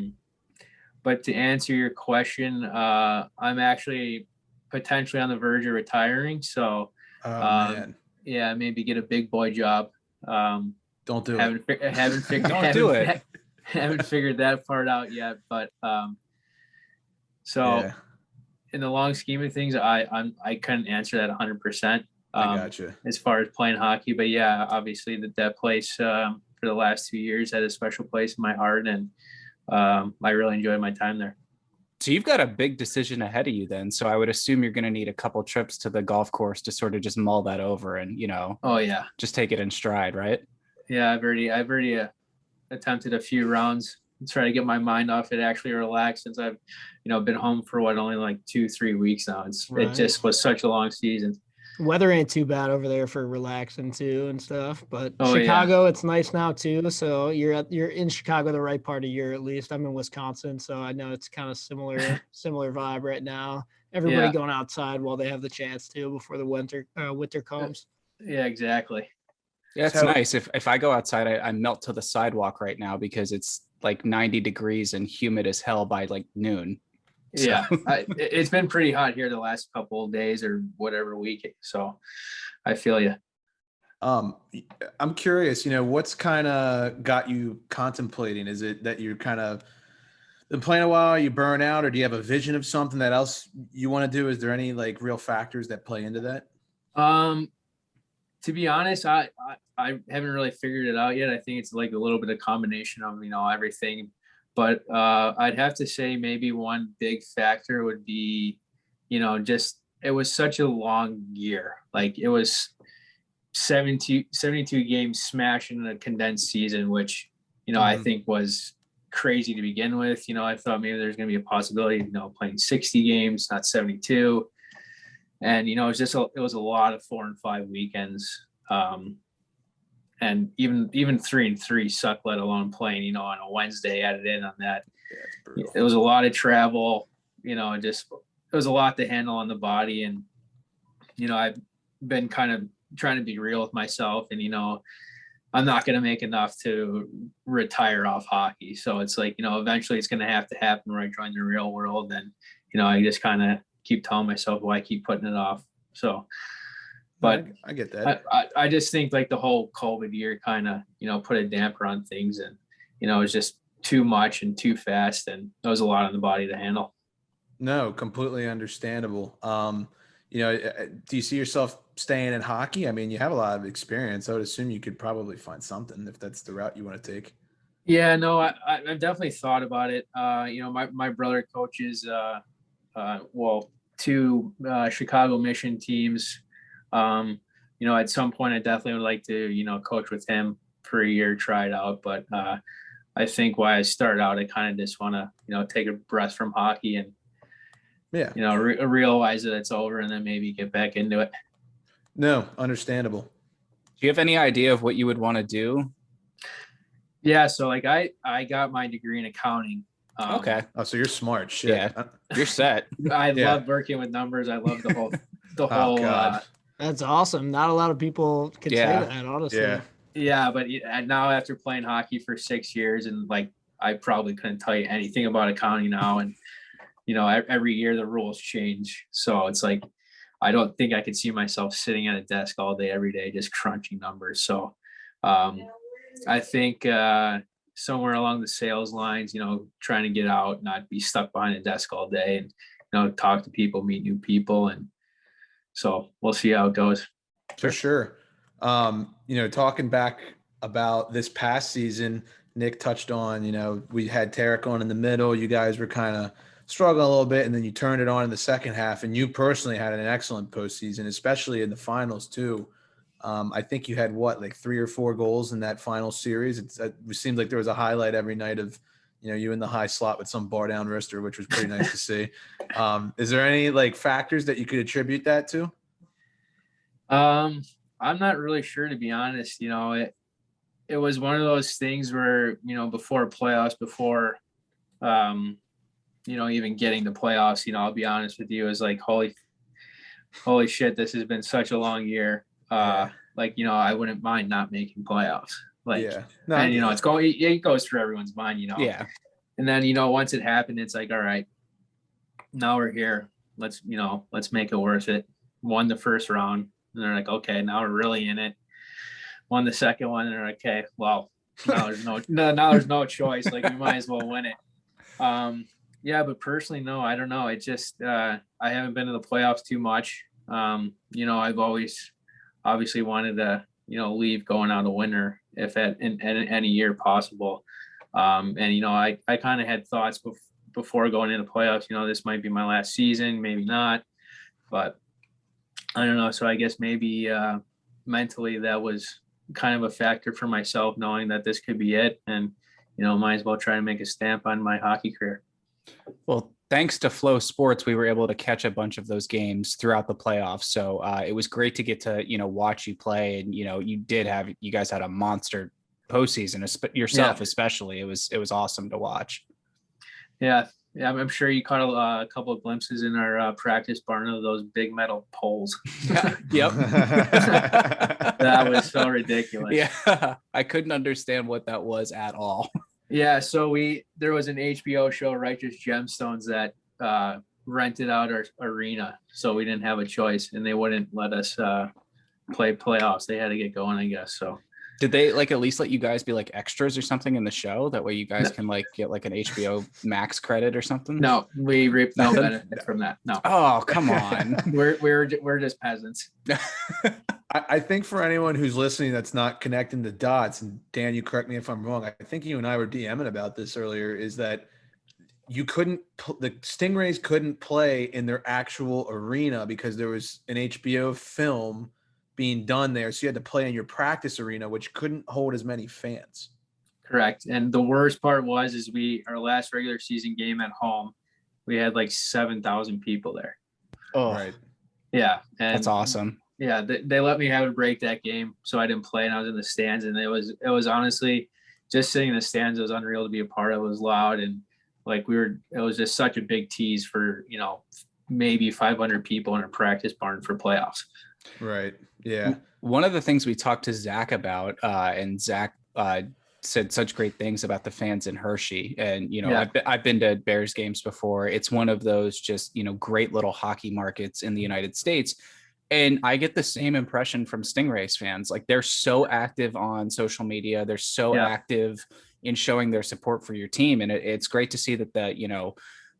to answer your question, I'm actually potentially on the verge of retiring. So, man. Yeah, maybe get a big boy job. Don't do it. Haven't figured that part out yet. But in the long scheme of things, I couldn't answer that 100%. I gotcha. As far as playing hockey, but yeah, obviously that place for the last 2 years had a special place in my heart, and I really enjoyed my time there. So you've got a big decision ahead of you then. So I would assume you're going to need a couple trips to the golf course to sort of just mull that over and, Oh yeah, just take it in stride, right? Yeah, I've already attempted a few rounds and try to get my mind off it, actually relax, since I've, been home for only like 2-3 weeks now. It just was such a long season. Weather ain't too bad over there for relaxing too and stuff, but Chicago, It's nice now too. So you're in Chicago the right part of year, at least. I'm in Wisconsin, so I know it's kind of similar vibe right now. Everybody going outside while they have the chance to before the winter comes. Yeah, exactly. Yeah, it's nice. If I go outside, I melt to the sidewalk right now because it's like 90 degrees and humid as hell by like noon. So. Yeah, it's been pretty hot here the last couple of days or whatever week. So I feel you. I'm curious, what's kind of got you contemplating? Is it that you're kind of been playing a while, you burn out, or do you have a vision of something that else you want to do? Is there any like real factors that play into that? To be honest, I haven't really figured it out yet. I think it's like a little bit of combination of, everything. But I'd have to say maybe one big factor would be, just it was such a long year. Like it was 72 games smashed in a condensed season, which, I think was crazy to begin with. I thought maybe there's going to be a possibility of, playing 60 games, not 72. And, it was a lot of 4 and 5 weekends. And even 3-3 suck, let alone playing, on a Wednesday added in on that. Yeah, it was a lot of travel, it was a lot to handle on the body. And, I've been kind of trying to be real with myself, and, I'm not going to make enough to retire off hockey. So it's like, eventually it's going to have to happen where I join the real world. And, I just kind of keep telling myself why I keep putting it off. So, but I get that. I just think like the whole COVID year kind of, put a damper on things, and, it was just too much and too fast, and there was a lot on the body to handle. No, completely understandable. Do you see yourself staying in hockey? I mean, you have a lot of experience. I would assume you could probably find something if that's the route you want to take. Yeah, no, I've definitely thought about it. My brother coaches, 2 Chicago Mission teams. At some point I definitely would like to, coach with him for a year, try it out. But I think why I started out, I kind of just want to, take a breath from hockey and, realize that it's over, and then maybe get back into it. No, understandable. Do you have any idea of what you would want to do? Yeah. So like I got my degree in accounting. Okay. Oh, so you're smart. Shit. Yeah. You're set. I love working with numbers. I love the whole, Oh, God. That's awesome. Not a lot of people can say that, honestly. Yeah. Yeah, but now after playing hockey for 6 years, and like I probably couldn't tell you anything about accounting now, and every year the rules change, so it's like I don't think I could see myself sitting at a desk all day every day just crunching numbers. So I think somewhere along the sales lines, trying to get out, not be stuck behind a desk all day, and talk to people, meet new people, and so we'll see how it goes. For sure. Talking back about this past season, Nick touched on, we had Tarek on in the middle. You guys were kind of struggling a little bit, and then you turned it on in the second half, and you personally had an excellent postseason, especially in the finals too. I think you had like 3 or 4 goals in that final series. It seemed like there was a highlight every night of, you in the high slot with some bar down wrister, which was pretty nice to see. Is there any like factors that you could attribute that to? I'm not really sure, to be honest. It was one of those things where, before playoffs, before, even getting to playoffs, I'll be honest with you, is like, holy shit, this has been such a long year. Like, I wouldn't mind not making playoffs. Like, and it goes through everyone's mind, Yeah. And then, once it happened, it's like, all right, now we're here. Let's make it worth it. Won the first round. And they're like, okay, now we're really in it. Won the second one, and they're like, okay, well, now there's no choice. Like, we might as well win it. But personally, no, I don't know. It just I haven't been to the playoffs too much. I've always obviously wanted to leave going out a winner if in any year possible. I kind of had thoughts before going into playoffs. This might be my last season, maybe not, but I don't know. So I guess maybe mentally that was kind of a factor for myself, knowing that this could be it, and might as well try to make a stamp on my hockey career. Well, thanks to Flow Sports, we were able to catch a bunch of those games throughout the playoffs. So it was great to get to watch you play, and you guys had a monster postseason yourself, especially. It was awesome to watch. Yeah, I'm sure you caught a couple of glimpses in our practice barn of those big metal poles. Yep. That was so ridiculous. Yeah, I couldn't understand what that was at all. Yeah, so there was an HBO show, Righteous Gemstones, that rented out our arena, so we didn't have a choice, and they wouldn't let us play playoffs. They had to get going, I guess. So did they at least let you guys be extras or something in the show? That way you guys can get an HBO Max credit or something? No, we reap no benefit from that. No. Oh, come on. we're just peasants. I think for anyone who's listening that's not connecting the dots, and Dan, you correct me if I'm wrong, I think you and I were DMing about this earlier, is that the Stingrays couldn't play in their actual arena because there was an HBO film being done there. So you had to play in your practice arena, which couldn't hold as many fans. Correct. And the worst part is our last regular season game at home, we had like 7,000 people there. Oh, Right. Yeah. And That's awesome. yeah, they let me have a break that game, so I didn't play, and I was in the stands, and it was honestly just sitting in the stands. It was unreal to be a part of. It was loud, and like it was just such a big tease for, maybe 500 people in a practice barn for playoffs. Right. Yeah. One of the things we talked to Zach about, and Zach said such great things about the fans in Hershey. And, Yeah. I've been to Bears games before. It's one of those just, great little hockey markets in the United States. And I get the same impression from Stingrays fans. Like, they're so active on social media. They're so active in showing their support for your team. And it's great to see that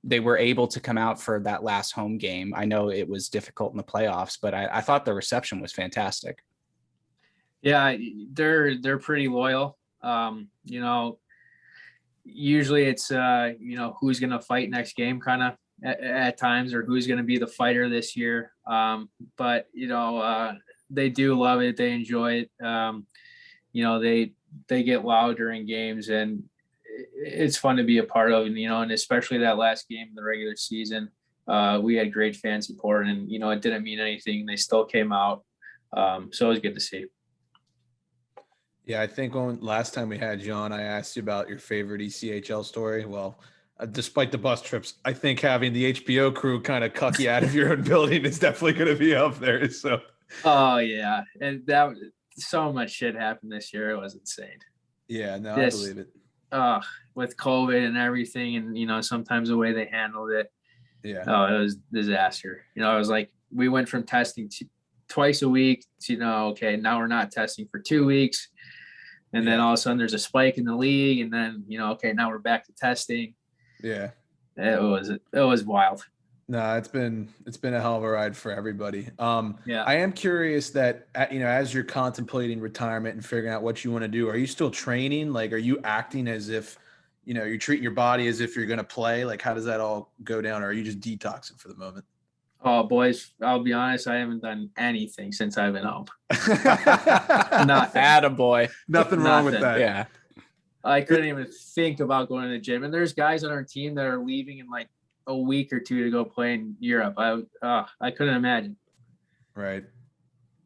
they were able to come out for that last home game. I know it was difficult in the playoffs, but I thought the reception was fantastic. Yeah, they're pretty loyal. Usually it's who's going to fight next game kind of at times, or who's going to be the fighter this year. But they do love it. They enjoy it. They get loud during games, and it's fun to be a part of. And especially that last game in the regular season, we had great fan support, and it didn't mean anything. They still came out. So it was good to see. Yeah, I think last time we had you on, I asked you about your favorite ECHL story. Well, despite the bus trips, I think having the HBO crew kind of cuck you out of your own building is definitely going to be up there. So. Oh yeah, and so much shit happened this year. It was insane. Yeah, no, I believe it. With COVID and everything, and sometimes the way they handled it. Yeah. Oh, it was disaster. It was like we went from testing twice a week to okay, now we're not testing for 2 weeks. And then all of a sudden there's a spike in the league, and then, okay, now we're back to testing. Yeah. It was wild. No, it's been a hell of a ride for everybody. Yeah. I am curious that, as you're contemplating retirement and figuring out what you want to do, are you still training? Like, are you acting as if, you're treating your body as if you're going to play? Like, how does that all go down? Or are you just detoxing for the moment? Oh, boys, I'll be honest, I haven't done anything since I've been home. Nothing. Attaboy. Nothing wrong with that. Yeah. I couldn't even think about going to the gym. And there's guys on our team that are leaving in like a week or two to go play in Europe. I couldn't imagine. Right.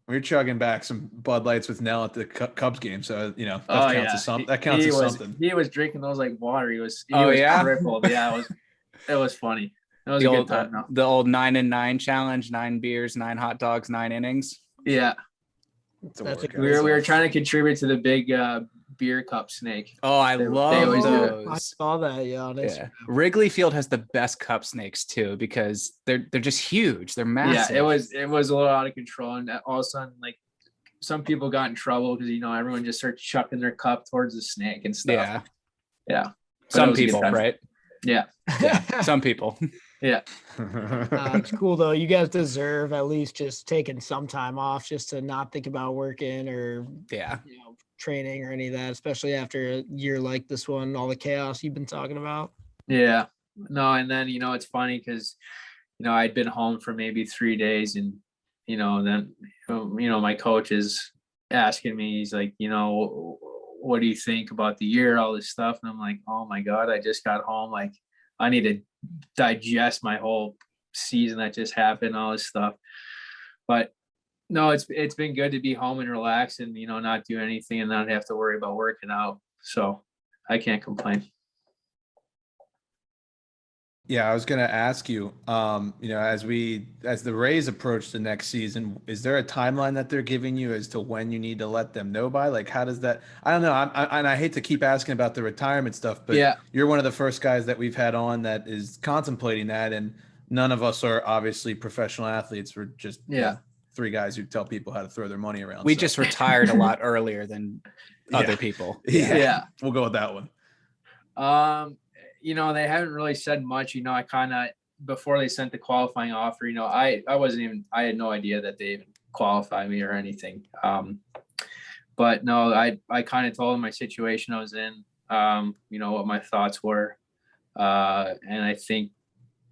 We're chugging back some Bud Lights with Nell at the Cubs game. So, that counts as something. That counts as something. He was drinking those like water. He was crippled. Yeah, it was funny. It was a good time. The old 9 and 9 challenge: 9 beers, 9 hot dogs, 9 innings. Yeah, we were trying to contribute to the big beer cup snake. Oh, I love those. I saw that. Yeah. Wrigley Field has the best cup snakes too, because they're just huge. They're massive. Yeah, it was a little out of control, and all of a sudden, like, some people got in trouble because everyone just started chucking their cup towards the snake and stuff. Yeah. Some people, right? Yeah. Some people. Yeah. It's cool though. You guys deserve at least just taking some time off just to not think about working or training or any of that, especially after a year like this one, all the chaos you've been talking about. Yeah. No, and then it's funny because I'd been home for maybe 3 days, and then my coach is asking me, he's like, what do you think about the year, all this stuff? And I'm like, oh my God, I just got home. Like, I need to digest my whole season that just happened, all this stuff. But no, it's been good to be home and relax and, not do anything and not have to worry about working out. So I can't complain. Yeah, I was going to ask you, as the Rays approach the next season, is there a timeline that they're giving you as to when you need to let them know by? Like, how does that? I don't know. I hate to keep asking about the retirement stuff, but you're one of the first guys that we've had on that is contemplating that, and none of us are obviously professional athletes. We're just 3 guys who tell people how to throw their money around. We just retired a lot earlier than other people. Yeah, we'll go with that one. They haven't really said much. I kind of, before they sent the qualifying offer, I had no idea that they even qualified me or anything. But no, I kind of told them my situation I was in, what my thoughts were. And I think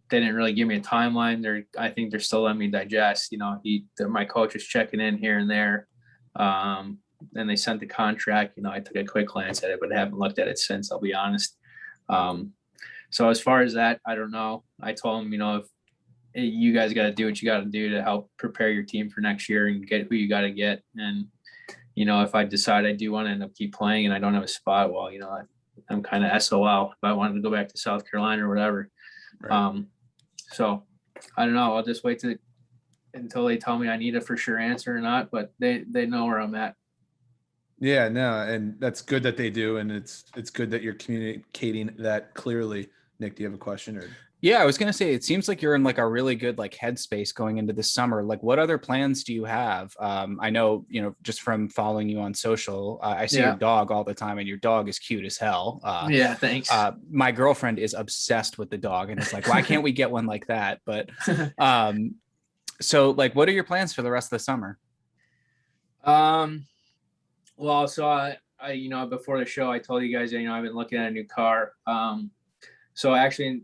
they didn't really give me a timeline. I think they're still letting me digest. My coach is checking in here and there. then they sent the contract. I took a quick glance at it, but haven't looked at it since, I'll be honest. So as far as that, I don't know. I told him, if you guys got to do what you got to do to help prepare your team for next year and get who you got to get. And, if I decide I do want to end up keep playing and I don't have a spot, well, I'm kind of SOL if I wanted to go back to South Carolina or whatever. Right. So I don't know. I'll just wait until they tell me I need a for sure answer or not, but they know where I'm at. Yeah, no, and that's good that they do, and it's good that you're communicating that clearly. Nick, do you have a question? Or yeah, I was gonna say, it seems like you're in like a really good like headspace going into the summer. Like, what other plans do you have? I know, just from following you on social, I see your dog all the time, and your dog is cute as hell. Yeah, thanks. My girlfriend is obsessed with the dog, and it's like, why can't we get one like that? But so like, what are your plans for the rest of the summer? Well, so I before the show, I told you guys, I've been looking at a new car. So actually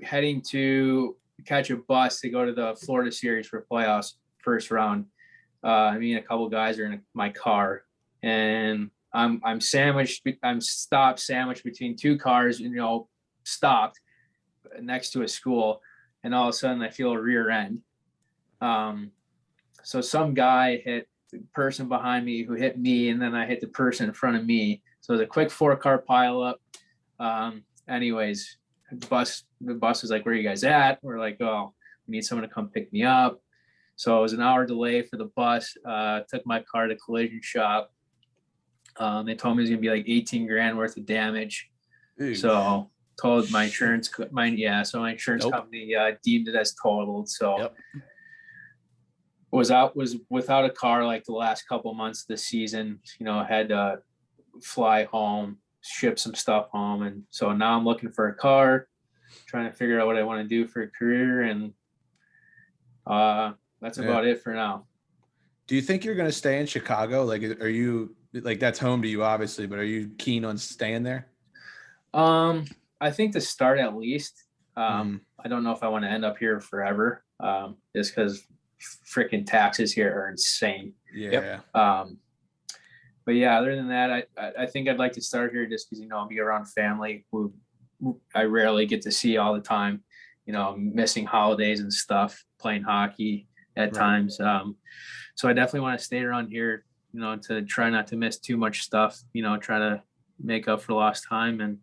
heading to catch a bus to go to the Florida series for playoffs first round. Me and a couple guys are in my car, and I'm stopped sandwiched between two cars, stopped next to a school, and all of a sudden I feel a rear end. So some guy hit the person behind me who hit me, and then I hit the person in front of me. So it was a quick 4-car pileup. Anyways, the bus was like, "Where are you guys at?" We're like, "Oh, we need someone to come pick me up." So it was an hour delay for the bus. Took my car to collision shop. They told me it was gonna be like 18 grand worth of damage. Eesh. So told my insurance, my insurance company deemed it as totaled. So was without a car like the last couple of months of the season. Had to fly home, ship some stuff home, and so now I'm looking for a car, trying to figure out what I want to do for a career, and that's about it for now. Do you think you're going to stay in Chicago? Like, are you like, that's home to you obviously, but are you keen on staying there? I think to start at least. I don't know if I want to end up here forever, just because freaking taxes here are insane. Yeah. But yeah, other than that, I think I'd like to start here just because, I'll be around family who I rarely get to see all the time. Missing holidays and stuff, playing hockey at times. So I definitely want to stay around here, to try not to miss too much stuff, try to make up for lost time. And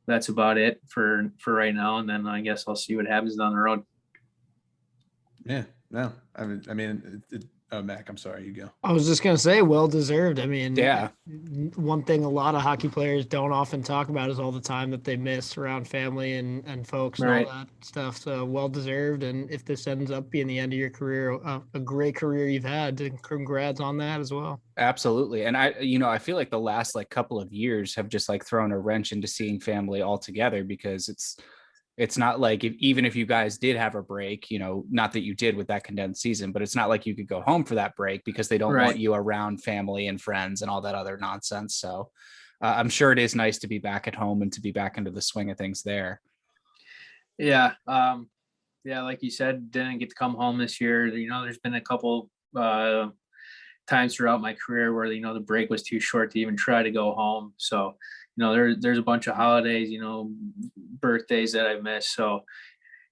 that's about it for right now. And then I guess I'll see what happens down the road. Yeah, no, I mean, Mac, I'm sorry, you go. I was just going to say, well deserved. I mean, yeah. One thing a lot of hockey players don't often talk about is all the time that they miss around family and folks and all that stuff. So well deserved. And if this ends up being the end of your career, a great career you've had, congrats on that as well. Absolutely. And I feel like the last like couple of years have just like thrown a wrench into seeing family altogether, because it's not like even if you guys did have a break, not that you did with that condensed season, but it's not like you could go home for that break because they don't want you around family and friends and all that other nonsense. So I'm sure it is nice to be back at home and to be back into the swing of things there. Yeah. Like you said, didn't get to come home this year. There's been a couple times throughout my career where, the break was too short to even try to go home. So, there's a bunch of holidays, birthdays that I missed. So,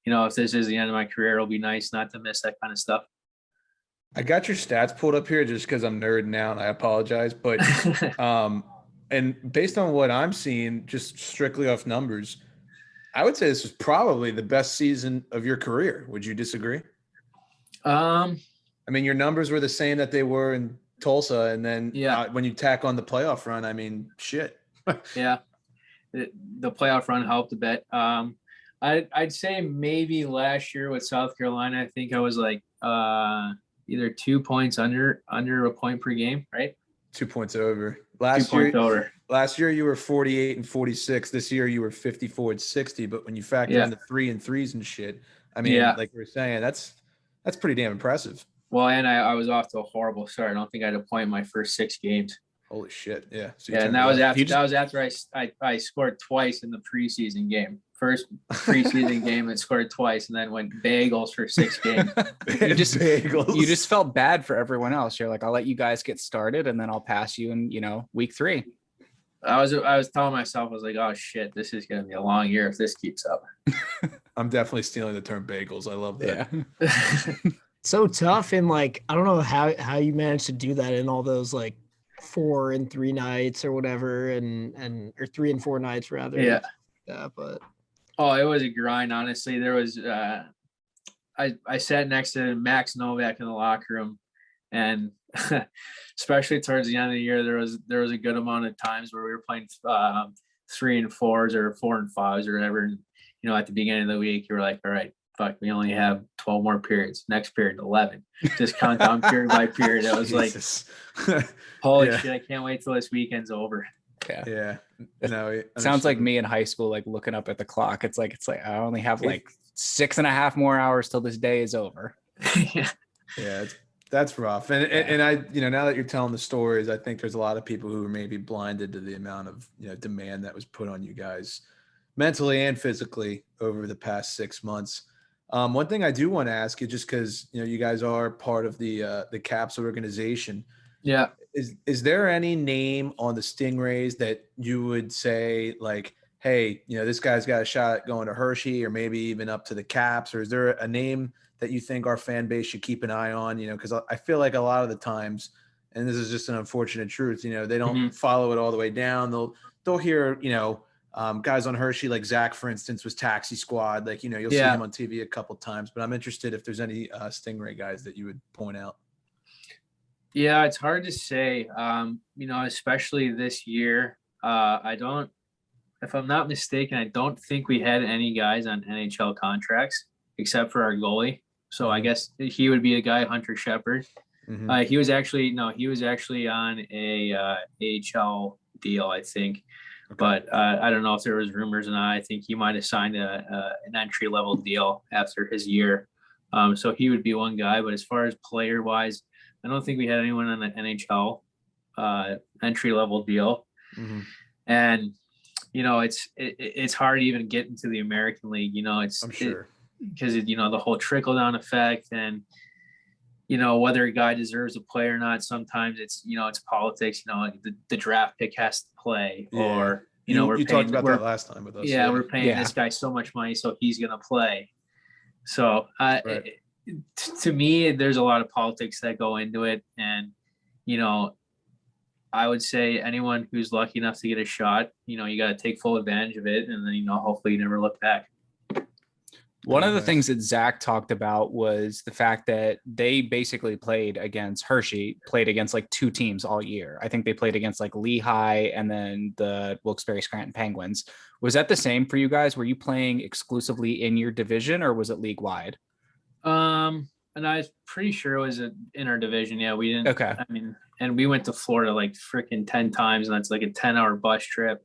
if this is the end of my career, it'll be nice not to miss that kind of stuff. I got your stats pulled up here just because I'm nerding out, and I apologize. But and based on what I'm seeing, just strictly off numbers, I would say this was probably the best season of your career. Would you disagree? I mean, your numbers were the same that they were in Tulsa, and then when you tack on the playoff run, I mean, shit. Yeah, the playoff run helped a bit. I'd say maybe last year with South Carolina, I think I was like either 2 points under a point per game, right? 2 points over. Last year you were 48 and 46. This year you were 54 and 60. But when you factor in the 3 and 3s and shit, I mean, like we were saying, that's pretty damn impressive. Well, and I was off to a horrible start. I don't think I had a point in my first 6 games. Holy shit! Yeah. So and that was after I scored twice in the preseason game first preseason game and scored twice, and then went bagels for 6 games. You just Bagels. you just felt bad for everyone else. You're like, I'll let you guys get started, and then I'll pass you in, week 3. I was telling myself, I was like, oh shit, this is gonna be a long year if this keeps up. I'm definitely stealing the term bagels. I love that. Yeah. So tough, and like I don't know how you managed to do that in all those like 4 and 3 nights or whatever, and or 3 and 4 nights rather. Yeah. Yeah, but Oh, it was a grind, honestly. There was I sat next to Max Novak in the locker room, and especially towards the end of the year, there was a good amount of times where we were playing 3 and 4s or 4 and 5s or whatever. And at the beginning of the week, you were like, all right, fuck, we only have 12 more periods. Next period, 11. Just count down period by period. It was like, holy shit, I can't wait till this weekend's over. Yeah. No, Sounds like me in high school, like looking up at the clock. It's like I only have like 6.5 more hours till this day is over. Yeah, that's rough. And I, now that you're telling the stories, I think there's a lot of people who are maybe blinded to the amount of demand that was put on you guys mentally and physically over the past 6 months. One thing I do want to ask you, just because you guys are part of the Caps organization. Yeah. Is there any name on the Stingrays that you would say like, hey, this guy's got a shot at going to Hershey or maybe even up to the Caps? Or is there a name that you think our fan base should keep an eye on? Because I feel like a lot of the times, and this is just an unfortunate truth, they don't follow it all the way down. They'll hear, guys on Hershey, like Zach, for instance, was Taxi Squad. Like, you'll see him on TV a couple times, but I'm interested if there's any Stingray guys that you would point out. Yeah, it's hard to say, especially this year. If I'm not mistaken, I don't think we had any guys on NHL contracts except for our goalie. So I guess he would be a guy, Hunter Shepard. Mm-hmm. He was actually on a AHL deal, I think. Okay. But I don't know if there was rumors or not. I think he might have signed an entry level deal after his year. So he would be one guy. But as far as player wise, I don't think we had anyone on the NHL entry level deal. Mm-hmm. And it's hard to even get into the American League. I'm sure because the whole trickle down effect, and whether a guy deserves a play or not. Sometimes it's politics. The draft pick has to play, or you talked about that last time with us. Yeah, we're paying this guy so much money, so he's gonna play. So right. To me, there's a lot of politics that go into it, and I would say anyone who's lucky enough to get a shot, you got to take full advantage of it, and then hopefully you never look back. One of the things that Zach talked about was the fact that they basically played against like 2 teams all year. I think they played against like Lehigh and then the Wilkes-Barre Scranton Penguins. Was that the same for you guys? Were you playing exclusively in your division, or was it league wide? And I was pretty sure it was in our division. Yeah, we didn't. Okay. I mean, and we went to Florida like freaking 10 times, and that's like a 10-hour bus trip.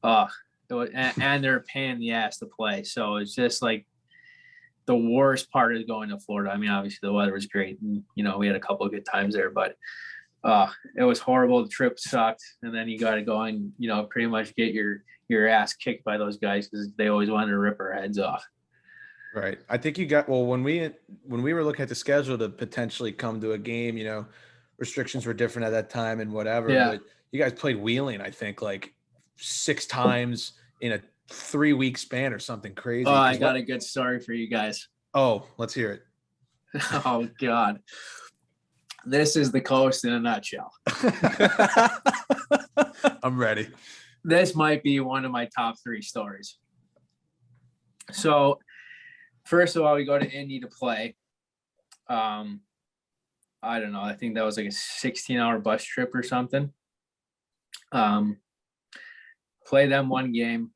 And they're a pain in the ass to play. So it's just like the worst part is going to Florida. I mean, obviously the weather was great, and we had a couple of good times there, but it was horrible. The trip sucked, and then you got to go and pretty much get your ass kicked by those guys because they always wanted to rip our heads off. Right. I think when we were looking at the schedule to potentially come to a game, restrictions were different at that time and whatever. Yeah. But you guys played Wheeling, I think, like 6 times in a 3-week span or something crazy. Oh, I got a good story for you guys. Oh, let's hear it. Oh God. This is the coast in a nutshell. I'm ready. This might be one of my top 3 stories. So first of all, we go to Indy to play. I don't know. I think that was like a 16-hour bus trip or something. Play them one game.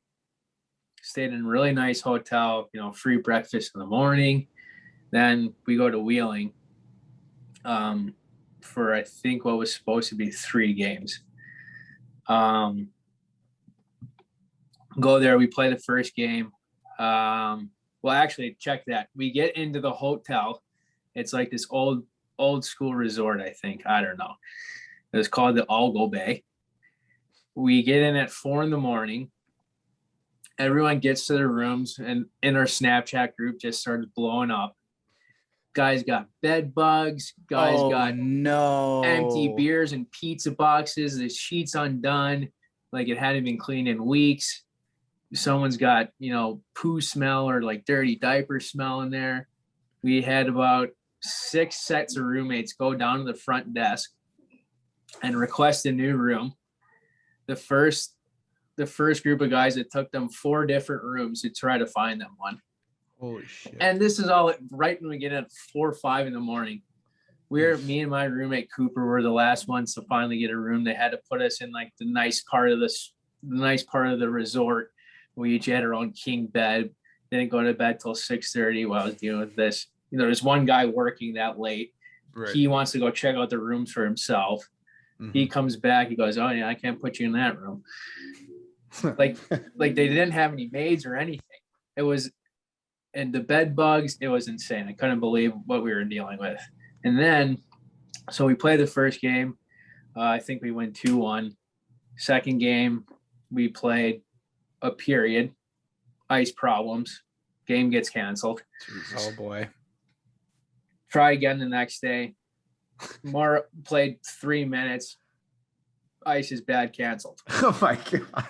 Stayed in a really nice hotel, free breakfast in the morning. Then we go to Wheeling for, I think, what was supposed to be 3 games. Go there. We play the first game. Well, actually, check that. We get into the hotel. It's like this old school resort, I think. I don't know. It was called the Algo Bay. We get in at 4 a.m. Everyone gets to their rooms, and in our Snapchat group just started blowing up. Guys got bed bugs. Guys got no empty beers and pizza boxes. The sheets undone, like it hadn't been cleaned in weeks. Someone's got, poo smell or like dirty diaper smell in there. We had about 6 sets of roommates go down to the front desk and request a new room. The first group of guys, it took them 4 different rooms to try to find them one. Holy shit. And this is all right when we get at 4 or 5 in the morning. Me and my roommate Cooper were the last ones to finally get a room. They had to put us in like the nice part of the resort. We each had our own king bed. Didn't go to bed till 6:30 while I was dealing with this. There's one guy working that late. Right. He wants to go check out the rooms for himself. Mhm. He comes back. He goes, "Oh yeah, I can't put you in that room." like they didn't have any maids or anything. And the bed bugs, it was insane. I couldn't believe what we were dealing with. And then, so we played the first game. I think we went 2-1. Second game, we played a period. Ice problems. Game gets canceled. Oh boy. Try again the next day. More played 3 minutes. Ice is bad, canceled. Oh my God.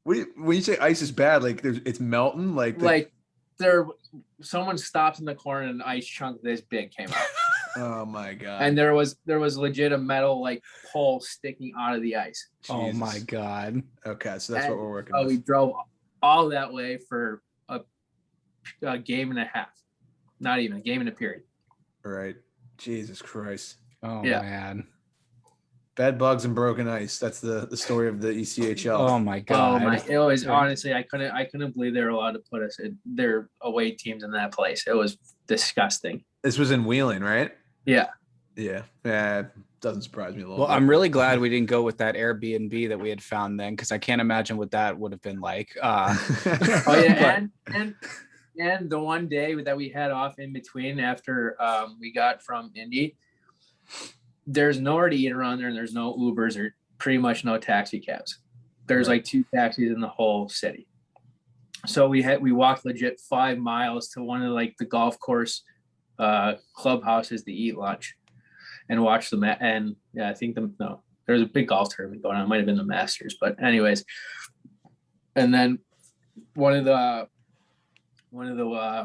When you say ice is bad, like it's melting, Someone stopped in the corner and an ice chunk this big came out. Oh my God. And there was legit a metal like pole sticking out of the ice. Oh my God. Okay, so that's what we're working We with. drove all that way for a game and a half. Not even a game and a period. All right. Jesus Christ. Oh Yeah. man. Bed bugs and broken ice. That's the story of the ECHL. Oh my God. It was honestly, I couldn't believe they were allowed to put us in their away teams in that place. It was disgusting. This was in Wheeling, right? Yeah. Yeah. Yeah. Doesn't surprise me a little Well, bit. I'm really glad we didn't go with that Airbnb that we had found then, because I can't imagine what that would have been like. Oh yeah, and the one day that we had off in between after we got from Indy, there's nowhere to eat around there, and there's no Ubers or pretty much no taxi cabs. There's like 2 taxis in the whole city. So we walked legit 5 miles to one of like the golf course clubhouses to eat lunch and watch the and yeah, I think there's a big golf tournament going on. It might have been the Masters, but anyways. And then one of the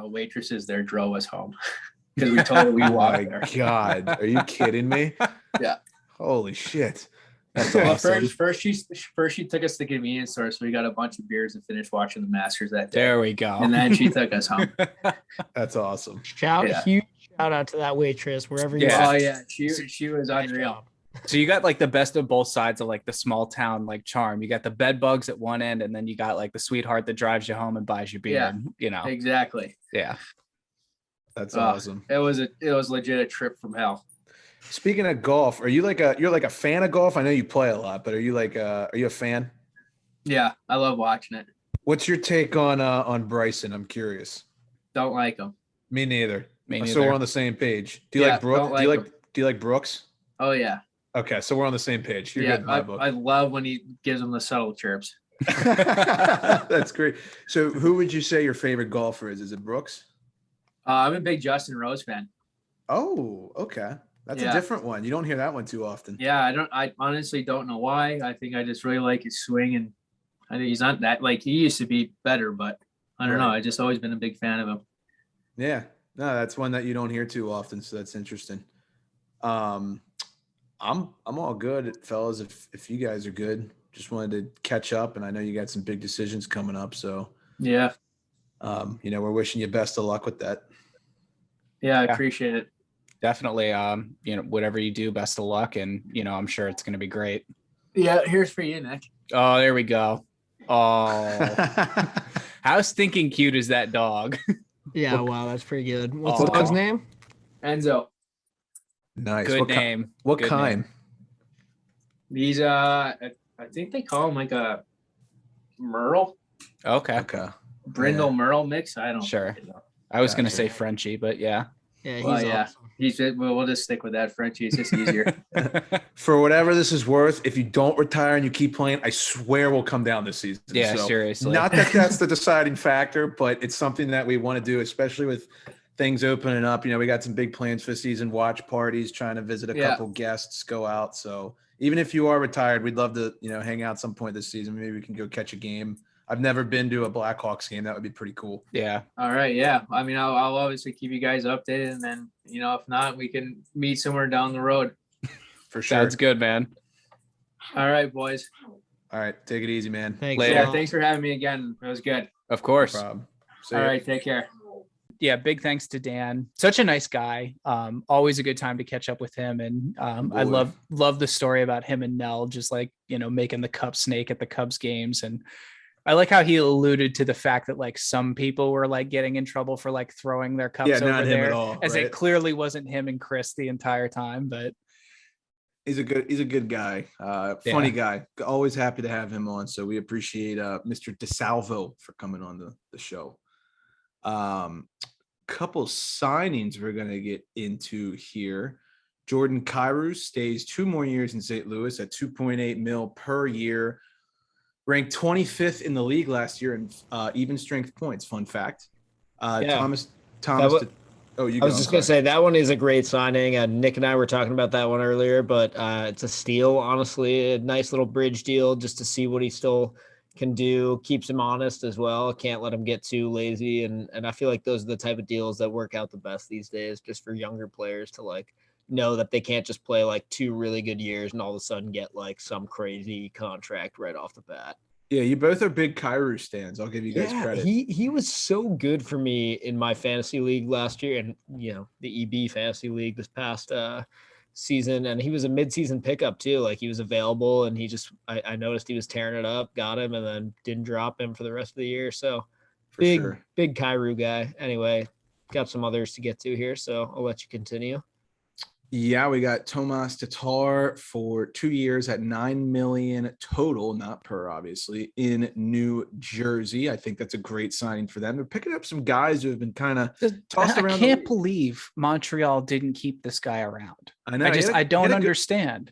waitresses there drove us home because we told her we walked there. God, are you kidding me? Yeah. Holy shit. That's Well, awesome. first she took us to the convenience store, so we got a bunch of beers and finished watching the Masters that day. There we go. And then she took us home. That's awesome. Huge shout out to that waitress wherever you Yeah. are. Oh yeah, she was Nice unreal. job. So you got like the best of both sides of like the small town like charm. You got the bed bugs at one end, and then you got like the sweetheart that drives you home and buys you beer. Yeah. And, you know, Exactly. yeah. That's awesome. It was legit a trip from hell. Speaking of golf, you're like a fan of golf? I know you play a lot, but are you a fan? Yeah, I love watching it. What's your take on Bryson? I'm curious. Don't like them. Me neither. Me So we're neither. on the same page. Do you Yeah, like Brooks? don't like Do you like Brooks? Oh yeah. Okay, so we're on the same page. You're good in my book. I love when he gives them the subtle chirps. That's great. So who would you say your favorite golfer is? Is it Brooks? I'm a big Justin Rose fan. Oh, okay. That's a different one. You don't hear that one too often. Yeah, I honestly don't know why. I think I just really like his swing, and I think he's not that like he used to be better, but I don't know. I just always been a big fan of him. Yeah. No, that's one that you don't hear too often, so that's interesting. I'm all good, fellas. If you guys are good, just wanted to catch up, and I know you got some big decisions coming up, so Yeah. We're wishing you best of luck with that. Yeah, I Yeah. appreciate it. Definitely. Whatever you do, best of luck, and I'm sure it's going to be great. Yeah, here's for you, Nick. Oh, there we go. Oh, how stinking cute is that dog? Yeah, wow, that's pretty good. What's Oh. the dog's name? Enzo. Nice. Good What name. What Good kind? name. He's I think they call him like a Merle, Okay. Okay. Brindle Merle mix. I don't Sure. know. I was going to Gotcha. say Frenchie, but yeah. Yeah, he's Well, yeah, awesome. we'll just stick with that. Frenchie, it's just easier. For whatever this is worth, if you don't retire and you keep playing, I swear we'll come down this season. Yeah, So, seriously. not that that's the deciding factor, but it's something that we want to do, especially with things opening up. We got some big plans for the season, watch parties, trying to visit a couple guests, go out. So even if you are retired, we'd love to, hang out some point this season. Maybe we can go catch a game. I've never been to a Blackhawks game. That would be pretty cool. Yeah. All right. Yeah. I mean, I'll obviously keep you guys updated, and then, if not, we can meet somewhere down the road. For sure. Sounds good, man. All right, boys. All right. Take it easy, man. Thanks. Later. Yeah. Thanks for having me again. It was good. Of course. No problem. All right. Take care. Yeah, big thanks to Dan. Such a nice guy. Always a good time to catch up with him. And I love the story about him and Nell just making the cup snake at the Cubs games. And I like how he alluded to the fact that some people were getting in trouble for throwing their cups over not him there, at all, as right? it clearly wasn't him and Chris the entire time. But he's a good guy. Funny guy. Always happy to have him on. So we appreciate Mr. DeSalvo for coming on the show. Couple signings we're going to get into here. Jordan Kyrou stays 2 more years in St. Louis at $2.8 million per year. Ranked 25th in the league last year in even strength points. Fun fact. Thomas. I was just going to say that one is a great signing. Nick and I were talking about that one earlier, but it's a steal, honestly. A nice little bridge deal just to see what he still can do. Keeps him honest as well. Can't let him get too lazy. And I feel like those are the type of deals that work out the best these days, just for younger players to know that they can't just play 2 really good years and all of a sudden get some crazy contract right off the bat. Yeah, you both are big Kyrou stands. I'll give you guys credit. He was so good for me in my fantasy league last year, and the EB fantasy league this past season, and he was a mid-season pickup too. He was available, and I noticed he was tearing it up, got him, and then didn't drop him for the rest of the year. So big Kyrou guy. Anyway, got some others to get to here, so I'll let you continue. Yeah, we got Tomas Tatar for 2 years at $9 million total, not per, obviously, in New Jersey. I think that's a great signing for them. They're picking up some guys who have been kind of tossed around. I can't believe Montreal didn't keep this guy around. I know. I don't understand.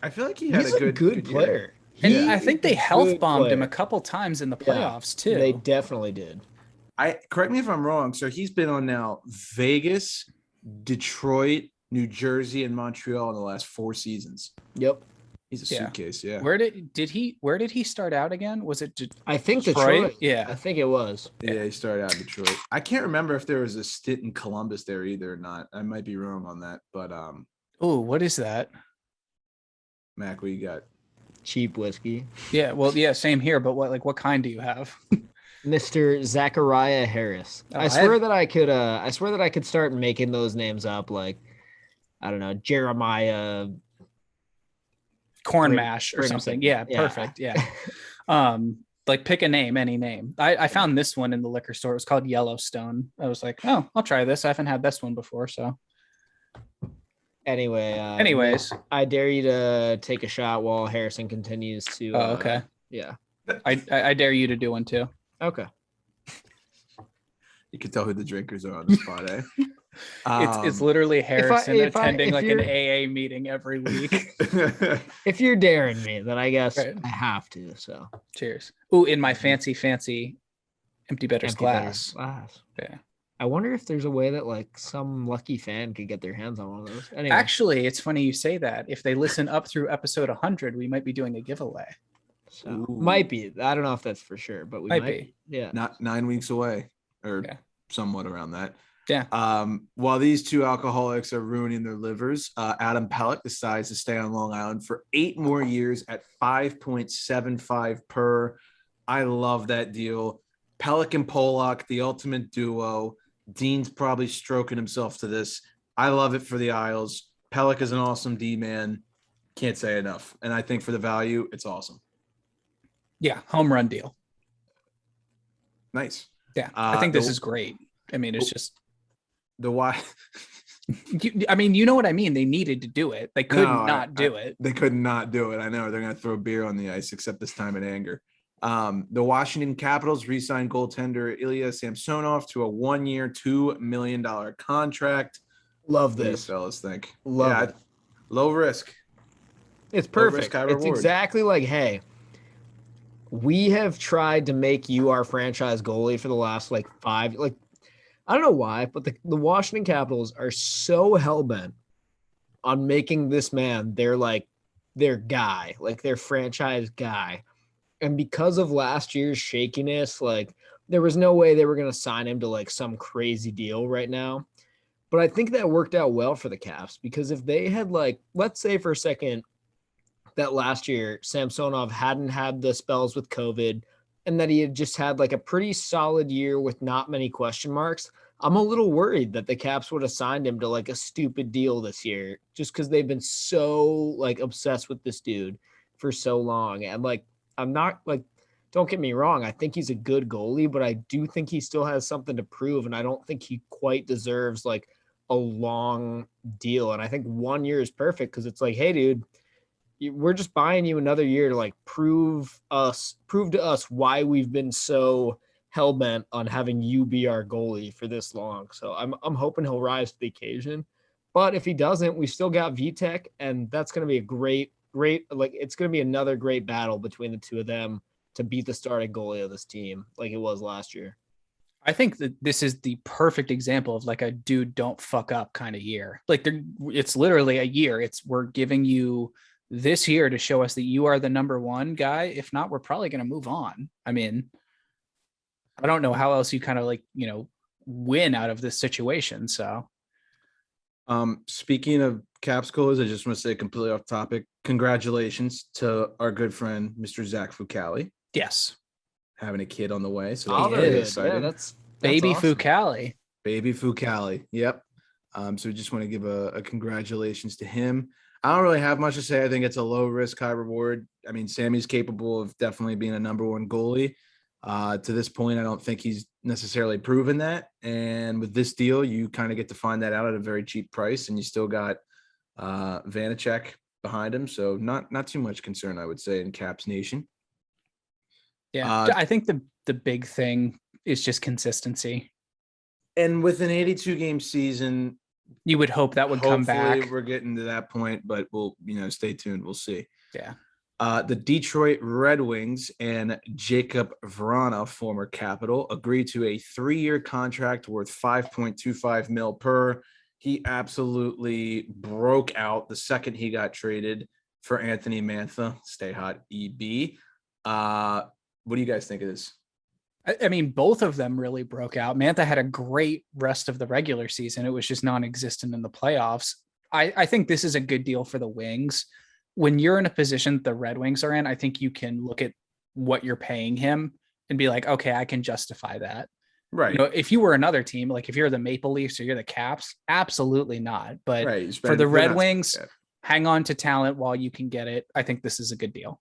I feel like he's a good player. And I think they health bombed him a couple times in the playoffs too. They definitely did. Correct me if I'm wrong. So he's been on now Vegas, Detroit, New Jersey, and Montreal in the last 4 seasons. Yep. He's a suitcase. Yeah. Where did he start out again? Was it I think Detroit? Yeah. I think it was. Yeah, he started out in Detroit. I can't remember if there was a stint in Columbus there either or not. I might be wrong on that. But oh, what is that? Mac, what you got? Cheap whiskey. Yeah, well, yeah, same here, but what kind do you have? Mr. Zachariah Harris. I swear that I could start making those names up, I don't know, Jeremiah Corn Mash or something. Yeah, perfect. Yeah. Pick a name, any name. I found this one in the liquor store. It was called Yellowstone. I was like, oh, I'll try this. I haven't had this one before. So anyways, I dare you to take a shot while Harrison continues to. Oh, okay. Yeah. I dare you to do one too. Okay. You can tell who the drinkers are on the spot, eh? It's literally Harrison attending an AA meeting every week. If you're daring me, then I guess I have to. So cheers. Ooh, in my fancy empty betters glass. Yeah. I wonder if there's a way that some lucky fan could get their hands on one of those. Anyway. Actually, it's funny you say that. If they listen up through episode 100, we might be doing a giveaway. So might be. I don't know if that's for sure, but we might be. Yeah. Not 9 weeks away, or somewhat around that. Yeah. While these 2 alcoholics are ruining their livers, Adam Pelech decides to stay on Long Island for 8 more years at $5.75 per. I love that deal. Pelech and Pollock, the ultimate duo. Dean's probably stroking himself to this. I love it for the Isles. Pelech is an awesome D-man. Can't say enough. And I think for the value, it's awesome. Yeah, home run deal. Nice. Yeah, I think this is great. I mean, it's just the why. I mean, you know what I mean? They needed to do it. They could not do it. They could not do it. I know they're going to throw beer on the ice, except this time in anger. The Washington Capitals re-signed goaltender Ilya Samsonov to a 1-year, $2 million contract. Love What do you this. fellas think? Love it. Low risk. It's Low perfect. risk, high It's reward. exactly like, hey, we have tried to make you our franchise goalie for the last like 5, like, I don't know why, but the Washington Capitals are so hell-bent on making this man their guy, like their franchise guy. And because of last year's shakiness, like there was no way they were going to sign him to like some crazy deal right now. But I think that worked out well for the Caps, because if they had, like, let's say for a second that last year Samsonov hadn't had the spells with COVID and that he had just had like a pretty solid year with not many question marks, I'm a little worried that the Caps would have signed him to like a stupid deal this year just because they've been so like obsessed with this dude for so long. And like, I'm not like, don't get me wrong, I think he's a good goalie, but I do think he still has something to prove. And I don't think he quite deserves like a long deal. And I think 1 year is perfect because it's like, hey, dude, we're just buying you another year to like prove to us why we've been so hell-bent on having you be our goalie for this long. So I'm hoping he'll rise to the occasion. But if he doesn't, we still got VTech, and that's going to be a great, like, it's going to be another great battle between the two of them to beat the starting goalie of this team like it was last year. I think that this is the perfect example of like a dude don't fuck up kind of year. Like it's literally a year. We're giving you this year to show us that you are the number one guy. If not, we're probably going to move on. I mean, I don't know how else you kind of like, win out of this situation. So, speaking of Caps goals, I just want to say, completely off topic, congratulations to our good friend, Mr. Zach Fucali, yes, having a kid on the way. So Oh, that's they're very good. exciting. Yeah, that's baby awesome. Fucali. Baby Fucali. Yep. So we just want to give a congratulations to him. I don't really have much to say. I think it's a low risk, high reward. I mean, Sammy's capable of definitely being a number one goalie. To this point, I don't think he's necessarily proven that. And with this deal, you kind of get to find that out at a very cheap price, and you still got Vanacek behind him. So not too much concern, I would say, in Caps Nation. Yeah, I think the big thing is just consistency. And with an 82 game season, you would hope that would come back. We're getting to that point, but we'll, stay tuned. We'll see. Yeah. The Detroit Red Wings and Jacob Vrana, former Capital, agreed to a 3-year contract worth $5.25 million per. He absolutely broke out the second he got traded for Anthony Mantha. Stay hot, EB. What do you guys think of this? I mean, both of them really broke out. Mantha had a great rest of the regular season. It was just non-existent in the playoffs. I think this is a good deal for the Wings. When you're in a position the Red Wings are in, I think you can look at what you're paying him and be like, okay, I can justify that. Right. If you were another team, like if you're the Maple Leafs or you're the Caps, absolutely not. But right. For the Red Wings, hang on to talent while you can get it. I think this is a good deal.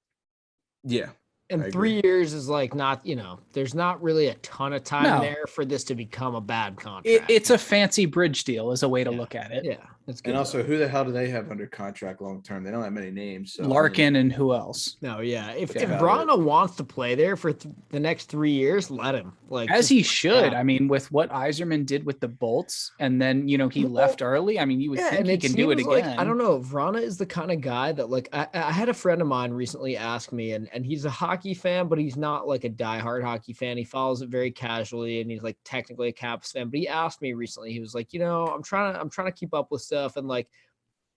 Yeah. And 3 years is like not, there's not really a ton of time there for this to become a bad contract. It's a fancy bridge deal is a way to look at it. Yeah. That's good. And also, who the hell do they have under contract long term? They don't have many names. So, Larkin and who else? No, yeah. If Vrana wants to play there for the next 3 years, let him. Like as he should. I mean, with what Yzerman did with the Bolts, and then he left early. I mean, you would think he can do it again. Like, I don't know. Vrana is the kind of guy that, like, I had a friend of mine recently ask me, and he's a hockey fan, but he's not like a diehard hockey fan. He follows it very casually, and he's like technically a Caps fan. But he asked me recently. He was like, I'm trying to keep up with stuff, and like,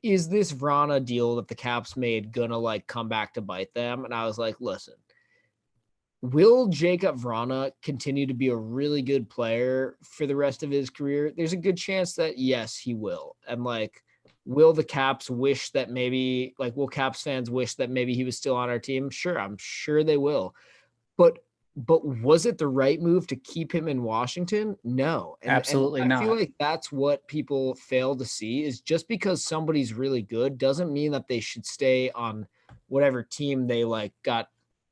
is this Vrana deal that the Caps made gonna like come back to bite them? And I was like, listen, will Jacob Vrana continue to be a really good player for the rest of his career? There's a good chance that yes, he will. And like, will the Caps wish that maybe, like, will Caps fans wish that maybe he was still on our team? Sure, I'm sure they will. But was it the right move to keep him in Washington? No, absolutely not. I feel like that's what people fail to see, is just because somebody's really good doesn't mean that they should stay on whatever team they like got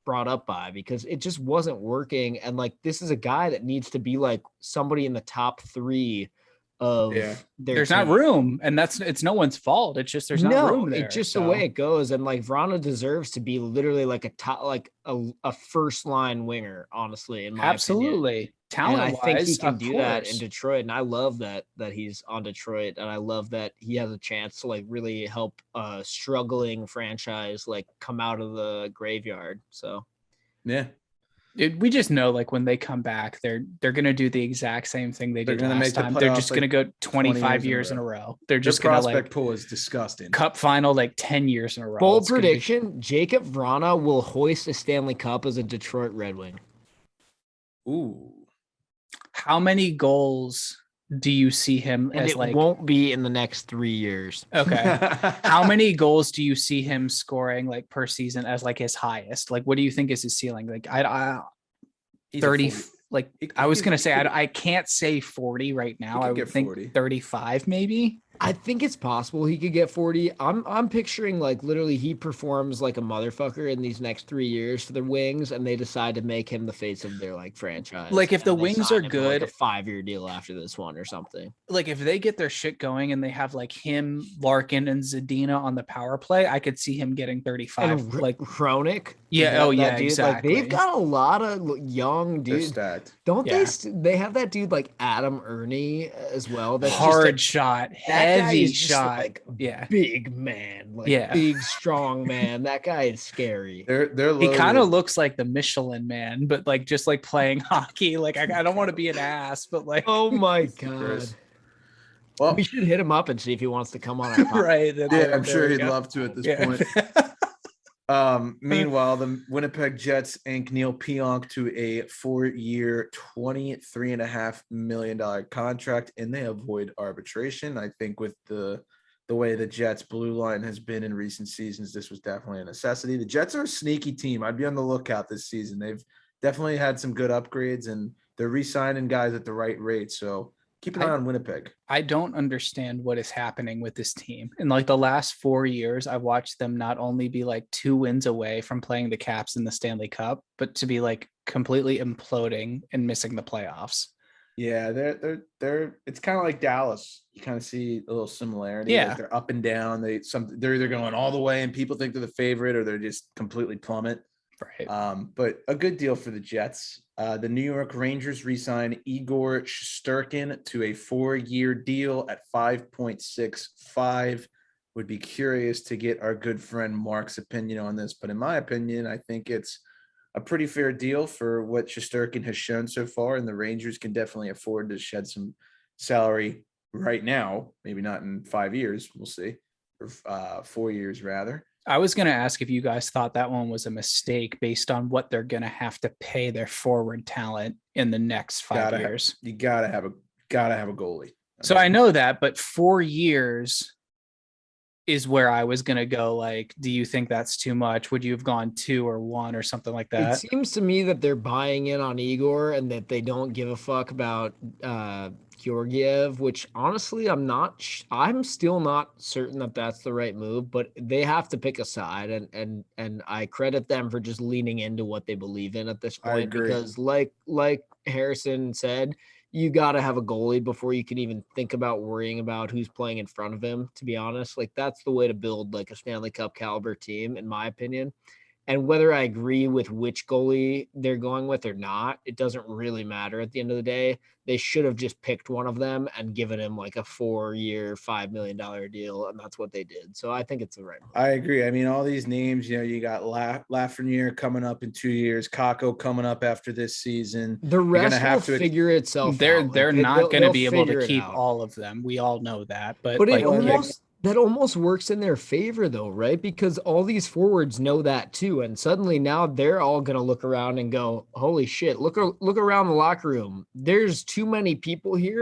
brought up by, because it just wasn't working. And like, this is a guy that needs to be like somebody in the top 3 of there's not room, and it's no one's fault. It's just there's not room there. It's just the way it goes. And like, Vrana deserves to be literally like a top, like a first line winger, honestly, in my opinion. talent I think he wise, can of do that in course. Detroit. And I love that he's on Detroit. And I love that he has a chance to like really help a struggling franchise like come out of the graveyard. So Yeah. We just know like when they come back, they're gonna do the exact same thing they They're did gonna last make the time. They're just playoffs, gonna like, go 20 25 years in a row. They're Their just gonna prospect like pool is disgusting. cup final like 10 years in a row. bold It's gonna be- prediction: Jacob Vrana will hoist a Stanley Cup as a Detroit Red Wing. Ooh. How many goals do you see him And as it like won't be in the next 3 years. okay? How many goals do you see him scoring like per season as like his highest? Like what do you think is his ceiling? Like I He's a 30 40. like He- I was he's- gonna he say could- I can't say 40 right now. could I get would think 40. 35 maybe. I think it's possible he could get 40. I'm picturing like literally he performs like a motherfucker in these next 3 years for the Wings, and they decide to make him the face of their like franchise. Like, if the and they Wings sign are him to, like, good- a 5-year deal after this one or something. Like if they get their shit going and they have like him, Larkin, and Zadina on the power play, I could see him getting 35. And Like Hronik, yeah, that- oh that yeah, dude, exactly. Like they've got a lot of young They're dudes. stacked. Don't Yeah. they have that dude like Adam Ernie as well? That's Hard just shot, that guy heavy is just, shot. like Yeah. big man, like Yeah. big strong man. That guy is scary. They're He kind of loaded. looks like the Michelin man, but like just like playing hockey. Like I don't want to be an ass, but like Oh my god. Gross. Well, We should hit him up and see if he wants to come on our podcast. right. yeah, there I'm sure we he'd go. love to at this Yeah. point. Meanwhile, the Winnipeg Jets ink Neil Pionk to a 4-year, $23.5 million contract, and they avoid arbitration. I think with the way the Jets blue line has been in recent seasons, this was definitely a necessity. The Jets are a sneaky team. I'd be on the lookout this season. They've definitely had some good upgrades, and they're re-signing guys at the right rate. So keep an eye on Winnipeg. I don't understand what is happening with this team. In like the last 4 years, I've watched them not only be like 2 wins away from playing the Caps in the Stanley Cup, but to be like completely imploding and missing the playoffs. Yeah, they're it's kind of like Dallas. You kind of see a little similarity. Yeah. Like they're up and down. They're either going all the way and people think they're the favorite, or they're just completely plummet. Right. But a good deal for the Jets. The New York Rangers re-sign Igor Shesterkin to a 4-year deal at 5.65. Would be curious to get our good friend Mark's opinion on this, but in my opinion, I think it's a pretty fair deal for what Shesterkin has shown so far, and the Rangers can definitely afford to shed some salary right now. Maybe not in 5 years. We'll see. Or 4 years rather. I was going to ask if you guys thought that one was a mistake based on what they're going to have to pay their forward talent in the next 5 years. You gotta have a goalie. So I know that, but 4 years is where I was going to go. Like, do you think that's too much? Would you have gone 2 or 1 or something like It that? seems to me that they're buying in on Igor and that they don't give a fuck about Georgiev, which honestly, I'm still not certain that that's the right move, but they have to pick a side, and I credit them for just leaning into what they believe in at this I point, agree. because like Harrison said, you got to have a goalie before you can even think about worrying about who's playing in front of him, to be honest. Like that's the way to build like a Stanley Cup caliber team, in my opinion. And whether I agree with which goalie they're going with or not, it doesn't really matter at the end of the day. They should have just picked one of them and given him like a 4-year, $5 million deal. And that's what they did. So I think it's the right move. I agree. I mean, all these names, you got Lafreniere coming up in 2 years, Kako coming up after this season. The rest have will to- figure itself out. They're Like, not going to they'll be able figure to it keep out. all of them. We all know that, but But like, that almost works in their favor though, right? Because all these forwards know that too. And suddenly now they're all going to look around and go, holy shit, look around the locker room. There's too many people here.